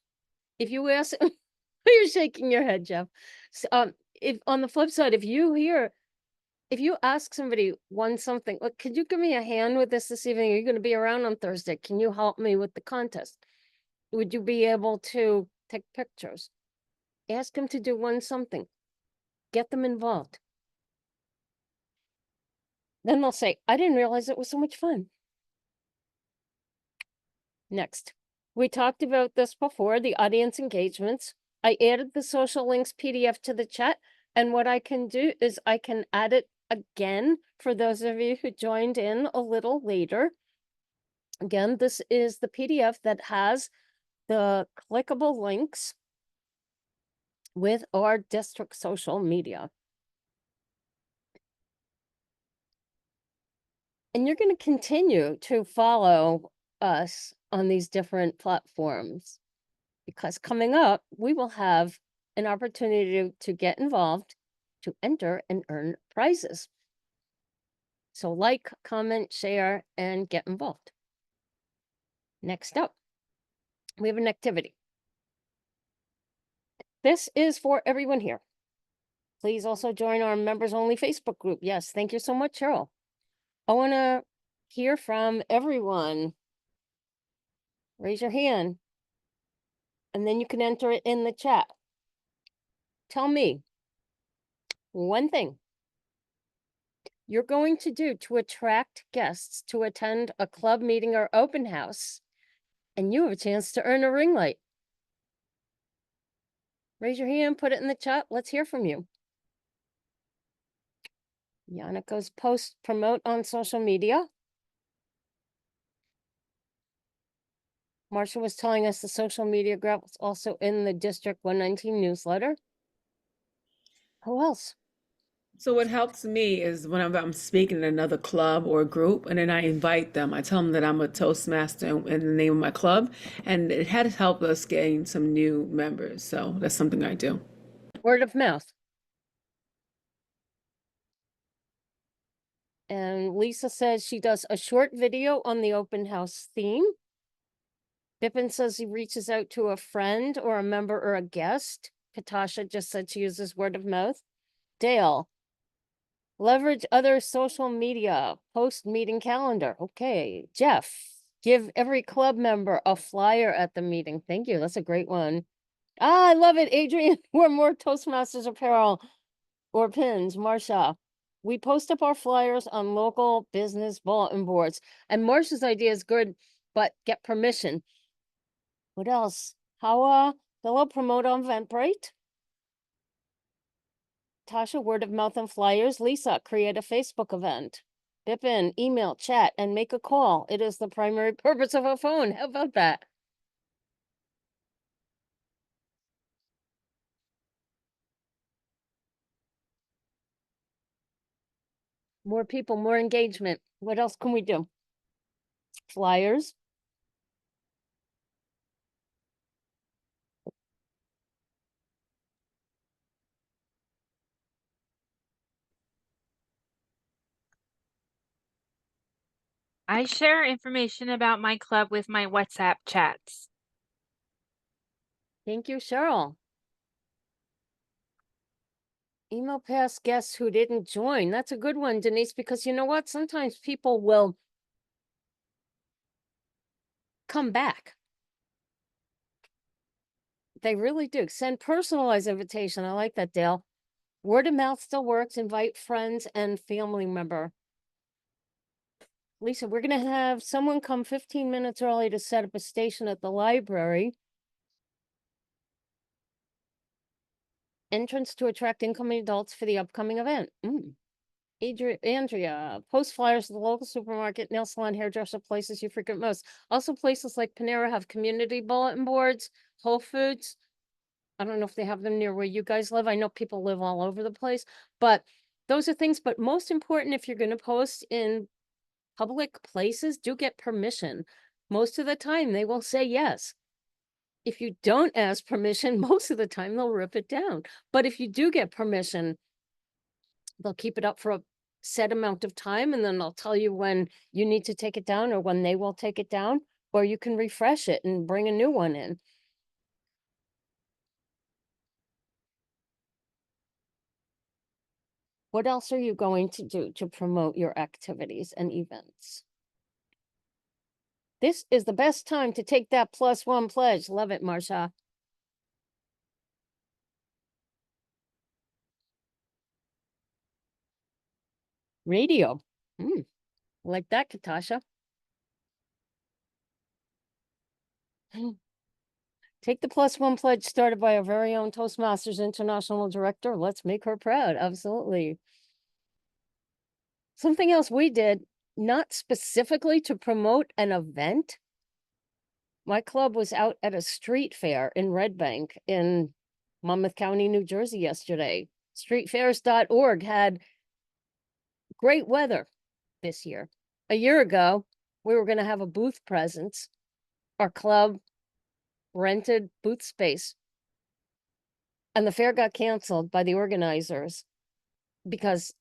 if you ask, you're shaking your head, Jeff. If on the flip side, if you ask somebody something, look, could you give me a hand with this evening? Are you going to be around on Thursday? Can you help me with the contest? Would you be able to take pictures? Ask them to do something. Get them involved. Then they'll say, I didn't realize it was so much fun. Next, we talked about this before, the audience engagements. I added the social links PDF to the chat, and what I can do is I can add it again for those of you who joined in a little later. Again, this is the PDF that has the clickable links with our district social media. And you're going to continue to follow us on these different platforms, because coming up, we will have an opportunity to get involved, to enter and earn prizes. So like, comment, share, and get involved. Next up, we have an activity. This is for everyone here. Please also join our members only Facebook group. Yes, thank you so much, Cheryl. I want to hear from everyone. Raise your hand. And then you can enter it in the chat. Tell me one thing you're going to do to attract guests to attend a club meeting or open house, and you have a chance to earn a ring light. Raise your hand, put it in the chat. Let's hear from you. Yanoko's promote on social media. Marsha was telling us the social media graph was also in the District 119 newsletter. Who else?
So what helps me is whenever I'm speaking in another club or group, and then I invite them, I tell them that I'm a Toastmaster in the name of my club, and it has helped us gain some new members. So that's something I do.
Word of mouth. And Lisa says she does a short video on the open house theme. Pippin says he reaches out to a friend or a member or a guest. Katasha just said she uses word of mouth. Dale, leverage other social media, post meeting calendar. Okay. Jeff, give every club member a flyer at the meeting. Thank you. That's a great one. Ah, I love it, Adrian. Wear more Toastmasters apparel or pins. Marsha, we post up our flyers on local business bulletin boards. And Marsha's idea is good, but get permission. What else? How they'll promote on Eventbrite. Tasha, word of mouth and flyers. Lisa, create a Facebook event. Bippin, email, chat, and make a call. It is the primary purpose of a phone. How about that? More people, more engagement. What else can we do? Flyers.
I share information about my club with my WhatsApp chats.
Thank you, Cheryl. Email past guests who didn't join. That's a good one, Denise, because you know what? Sometimes people will come back. They really do. Send personalized invitation. I like that, Dale. Word of mouth still works. Invite friends and family member. Lisa, we're going to have someone come 15 minutes early to set up a station at the library. Entrance to attract incoming adults for the upcoming event. Andrea, post flyers at the local supermarket, nail salon, hairdresser, places you frequent most. Also, places like Panera have community bulletin boards, Whole Foods. I don't know if they have them near where you guys live. I know people live all over the place, but those are things. But most important, if you're going to post in public places, do get permission. Most of the time, they will say yes. If you don't ask permission, most of the time they'll rip it down. But if you do get permission, they'll keep it up for a set amount of time, and then they'll tell you when you need to take it down or when they will take it down, or you can refresh it and bring a new one in. What else are you going to do to promote your activities and events? This is the best time to take that +1 pledge. Love it, Marsha. Radio. Like that, Katasha. Take the +1 pledge started by our very own Toastmasters International Director. Let's make her proud. Absolutely. Something else we did, not specifically to promote an event. My club was out at a street fair in Red Bank in Monmouth County, New Jersey yesterday. Streetfairs.org had great weather this year. A year ago, we were going to have a booth presence. Our club rented booth space, and the fair got canceled by the organizers because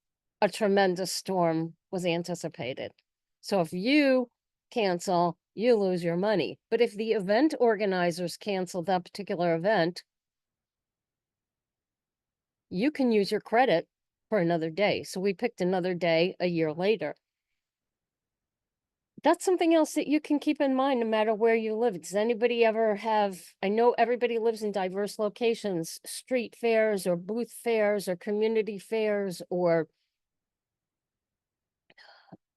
a tremendous storm was anticipated. So if you cancel, you lose your money. But if the event organizers cancel that particular event, you can use your credit for another day. So we picked another day a year later. That's something else that you can keep in mind no matter where you live. Does anybody ever have, I know everybody lives in diverse locations, street fairs or booth fairs or community fairs or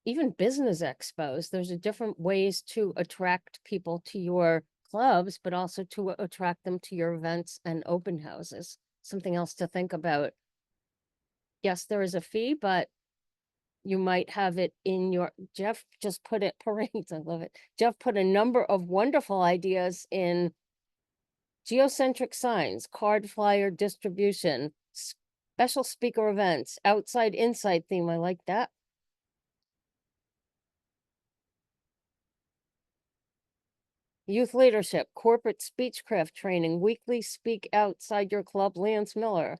even business expos. There's a different ways to attract people to your clubs, but also to attract them to your events and open houses. Something else to think about. Yes, there is a fee, but you might have it in your, Jeff just put it, parades, I love it. Jeff put a number of wonderful ideas in geocentric signs, card flyer distribution, Special speaker events, outside inside theme. I like that. Youth leadership, corporate speechcraft training, weekly speak outside your club, Lance Miller.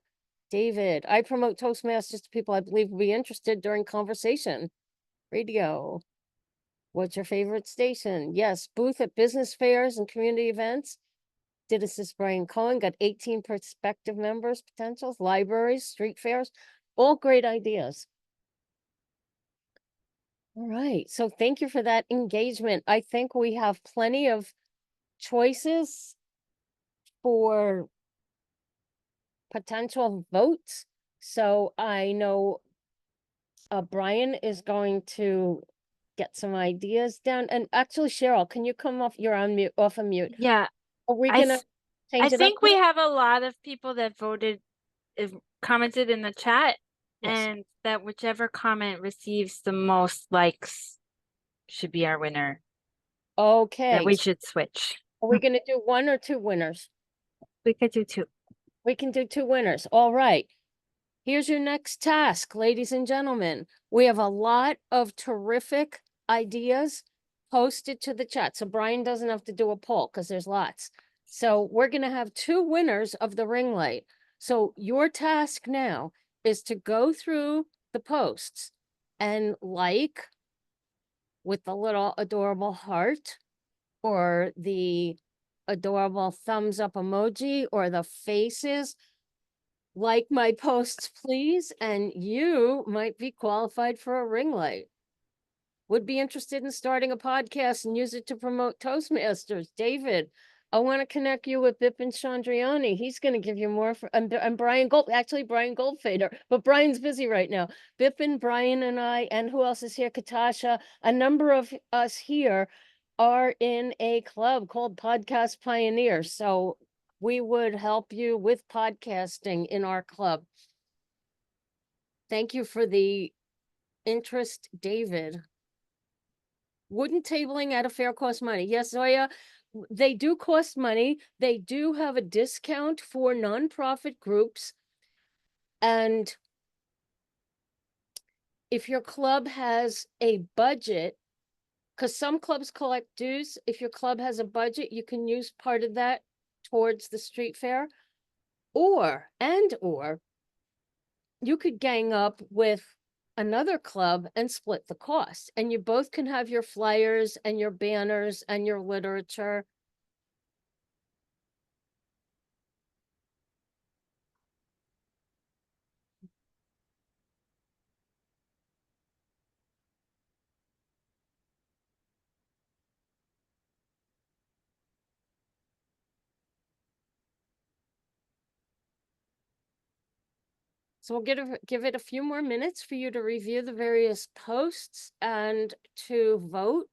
David, I promote Toastmasters to people I believe will be interested during conversation. Radio. What's your favorite station? Yes, booth at business fairs and community events. Did assist Brian Cohen, got 18 prospective members, potentials, libraries, street fairs, all great ideas. All right, so thank you for that engagement. I think we have plenty of choices for potential votes. So I know Brian is going to get some ideas down. And actually, Cheryl, can you come off? You're on mute, off of mute.
Yeah,
Are we
I
gonna
th- I
change it up?
think we have a lot of people that voted, commented in the chat,
Yes.
and that whichever comment receives the most likes should be our winner.
Okay,
That we should switch.
are we gonna do one or two winners?
We could do two.
We can do two winners. All right. Here's your next task, ladies and gentlemen. We have a lot of terrific ideas posted to the chat. So Brian doesn't have to do a poll because there's lots. So we're going to have two winners of the ring light. So your task now is to go through the posts and like with the little adorable heart or the adorable thumbs up emoji or the faces. Like my posts, please, and you might be qualified for a ring light. Would be interested in starting a podcast and use it to promote Toastmasters. David, I want to connect you with Bipin Chandriani. He's going to give you more and Brian Brian Goldfader, but Brian's busy right now. Bipin, Brian, and I, and who else is here? Katasha, a number of us here are in a club called Podcast Pioneers. So we would help you with podcasting in our club. Thank you for the interest, David. Wooden tabling at a fair cost money. Yes, Zoya, they do cost money. They do have a discount for nonprofit groups. And if your club has a budget, because some clubs collect dues, if your club has a budget, you can use part of that towards the street fair. Or you could gang up with another club and split the cost. And you both can have your flyers and your banners and your literature. So we'll give it a few more minutes for you to review the various posts and to vote.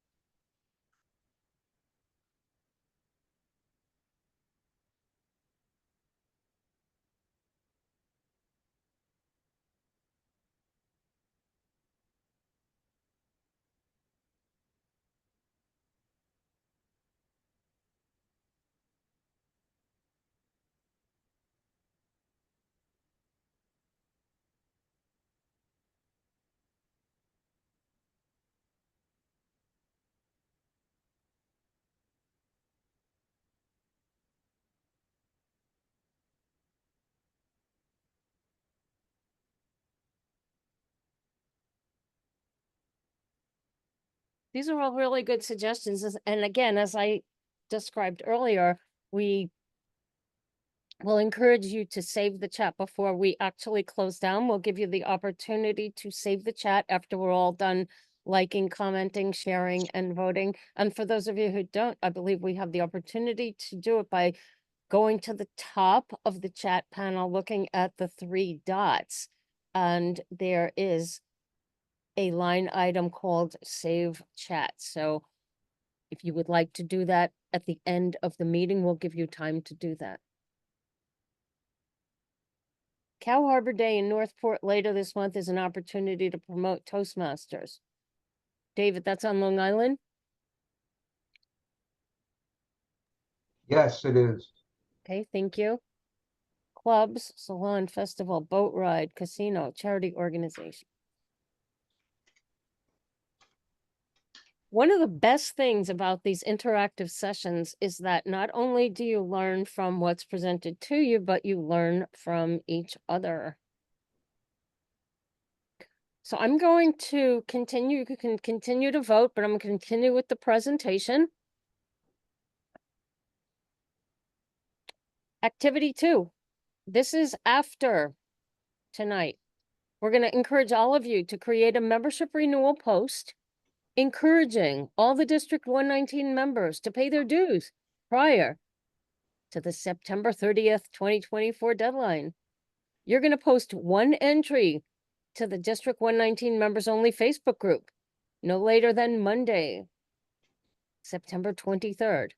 These are all really good suggestions. And again, as I described earlier, we will encourage you to save the chat before we actually close down. We'll give you the opportunity to save the chat after we're all done liking, commenting, sharing, and voting. And for those of you who don't, I believe we have the opportunity to do it by going to the top of the chat panel, looking at the three dots. And there is a line item called Save Chat. So if you would like to do that at the end of the meeting, we'll give you time to do that. Cow Harbor Day in Northport later this month is an opportunity to promote Toastmasters. David, that's on Long Island?
Yes, it is.
Okay, thank you. clubs, salon, festival, boat ride, casino, charity organization. One of the best things about these interactive sessions is that not only do you learn from what's presented to you, but you learn from each other. So I'm going to continue, you can continue to vote, but I'm going to continue with the presentation. Activity 2. This is after tonight. We're going to encourage all of you to create a membership renewal post, encouraging all the District 119 members to pay their dues prior to the September 30th, 2024 deadline. You're going to post one entry to the District 119 members only Facebook group, no later than Monday, September 23rd.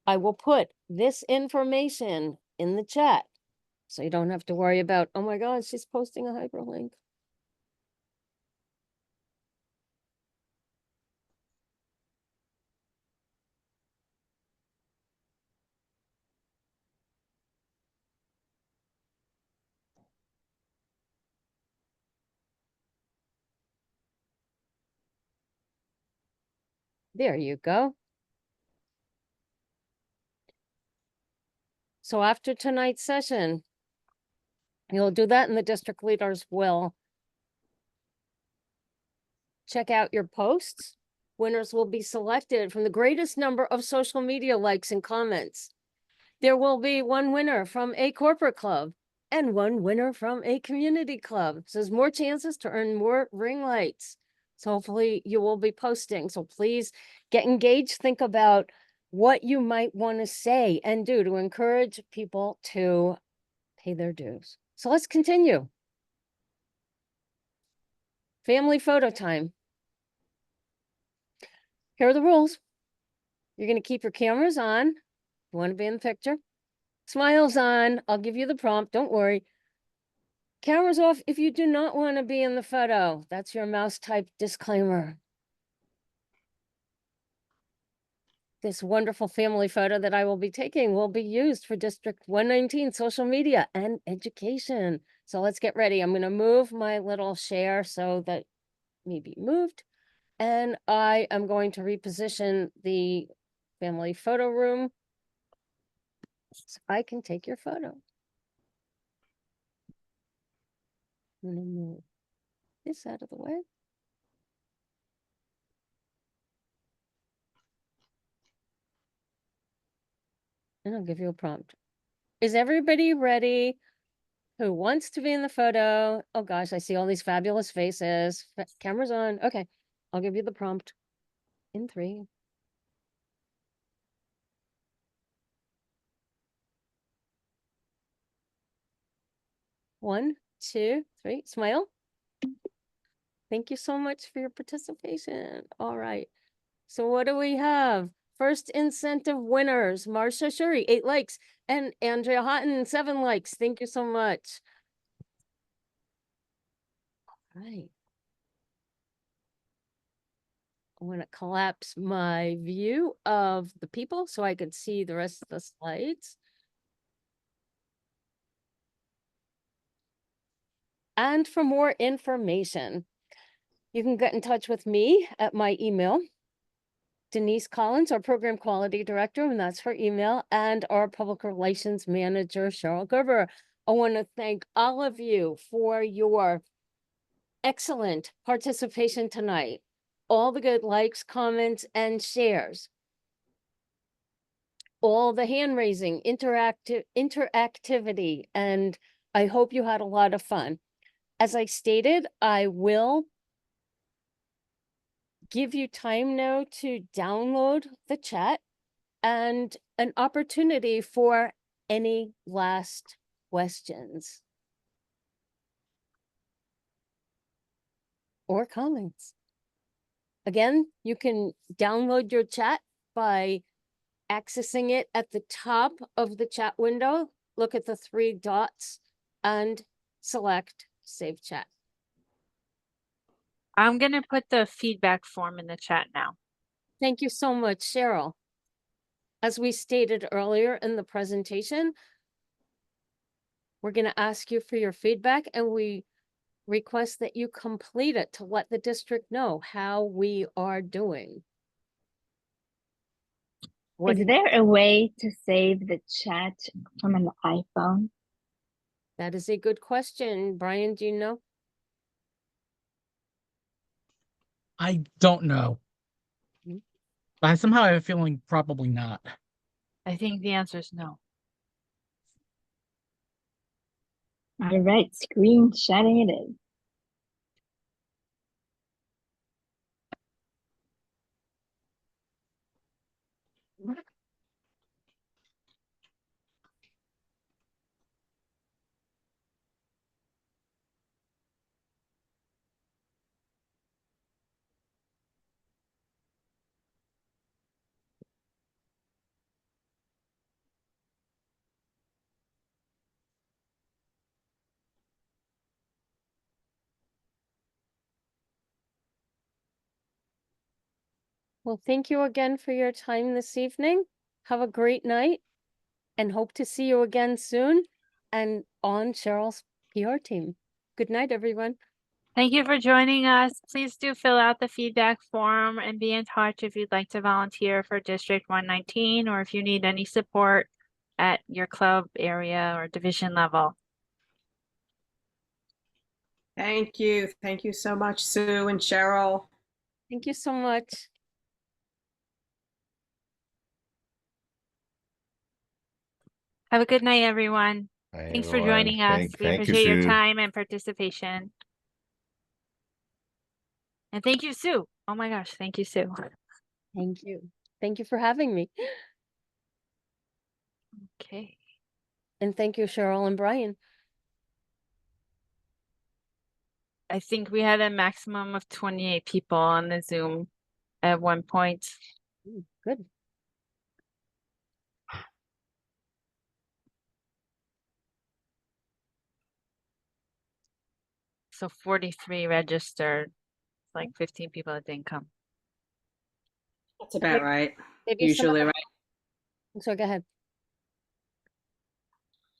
I will put this information in the chat, so you don't have to worry about, oh my God, she's posting a hyperlink. There you go. So after tonight's session, you'll do that and the district leaders will check out your posts. Winners will be selected from the greatest number of social media likes and comments. There will be one winner from a corporate club and one winner from a community club. So there's more chances to earn more ring lights. So hopefully you will be posting. So please get engaged. Think about what you might want to say and do to encourage people to pay their dues. So let's continue. Family photo time. Here are the rules. You're going to keep your cameras on. You want to be in the picture. Smiles on. I'll give you the prompt. Don't worry. Cameras off if you do not want to be in the photo. That's your mouse type disclaimer. This wonderful family photo that I will be taking will be used for District 119 social media and education. So let's get ready. I'm going to move my little share so that may be moved. And I am going to reposition the family photo room so I can take your photo. I'm going to move this out of the way. And I'll give you a prompt. Is everybody ready who wants to be in the photo? Oh gosh, I see all these fabulous faces. Cameras on. Okay, I'll give you the prompt in 3. One, two, three. Smile. Thank you so much for your participation. All right. So what do we have? First incentive winners, Marsha Shuri, 8 likes, and Andrea Houghton, 7 likes. Thank you so much. All right. I want to collapse my view of the people so I could see the rest of the slides. And for more information, you can get in touch with me at my email, Denise Collins, our program quality director, and that's her email, and our public relations manager, Cheryl Gerber. I want to thank all of you for your excellent participation tonight. All the good likes, comments, and shares. All the hand raising, interactivity, and I hope you had a lot of fun. As I stated, I will give you time now to download the chat and an opportunity for any last questions or comments. Again, you can download your chat by accessing it at the top of the chat window. Look at the 3 dots and select Save Chat.
I'm going to put the feedback form in the chat now.
Thank you so much, Cheryl. As we stated earlier in the presentation, We're gonna ask you for your feedback and we request that you complete it to let the district know how we are doing. What,
Is there a way to save the chat from an iPhone?
that is a good question. Brian, do you know?
I don't know.
Mm.
But I somehow have a feeling probably not.
I think the answer is no.
All right, screenshotting it is.
Well, thank you again for your time this evening. Have a great night and hope to see you again soon and on Cheryl's PR team. Good night, everyone.
Thank you for joining us. Please do fill out the feedback form and be in touch if you'd like to volunteer for District 119 or if you need any support at your club area or division level.
Thank you. Thank you so much, Sue and Cheryl.
Thank you so much.
Have a good night, everyone.
Hi,
Thanks for
everyone.
joining us. We
Thank you,
appreciate your
Sue.
time and participation. And thank you, Sue. Oh my gosh, thank you, Sue.
Thank you. Thank you for having me.
Okay.
And thank you, Cheryl and Brian.
I think we had a maximum of 28 people on the Zoom at one point.
Good.
So 43 registered, like 15 people that didn't come.
That's about right.
Maybe some of
Usually
them-
right.
So go ahead.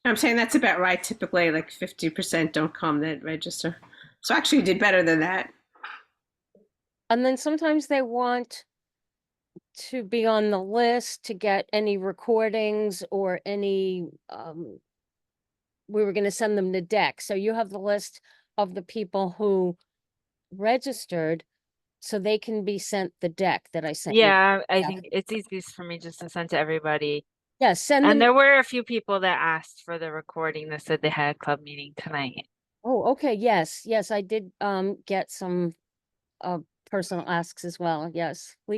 I'm saying that's about right. Typically, like 50% don't come that register. So actually, you did better than that.
And then sometimes they want to be on the list to get any recordings or any, we were gonna send them the deck. So you have the list of the people who registered, so they can be sent the deck that I sent you.
Yeah, I
Yeah.
think it's easiest for me just to send to everybody.
Yeah, send them.
And there were a few people that asked for the recording that said they had a club meeting tonight.
Oh, okay, yes, yes, I did, get some, personal asks as well. Yes, please.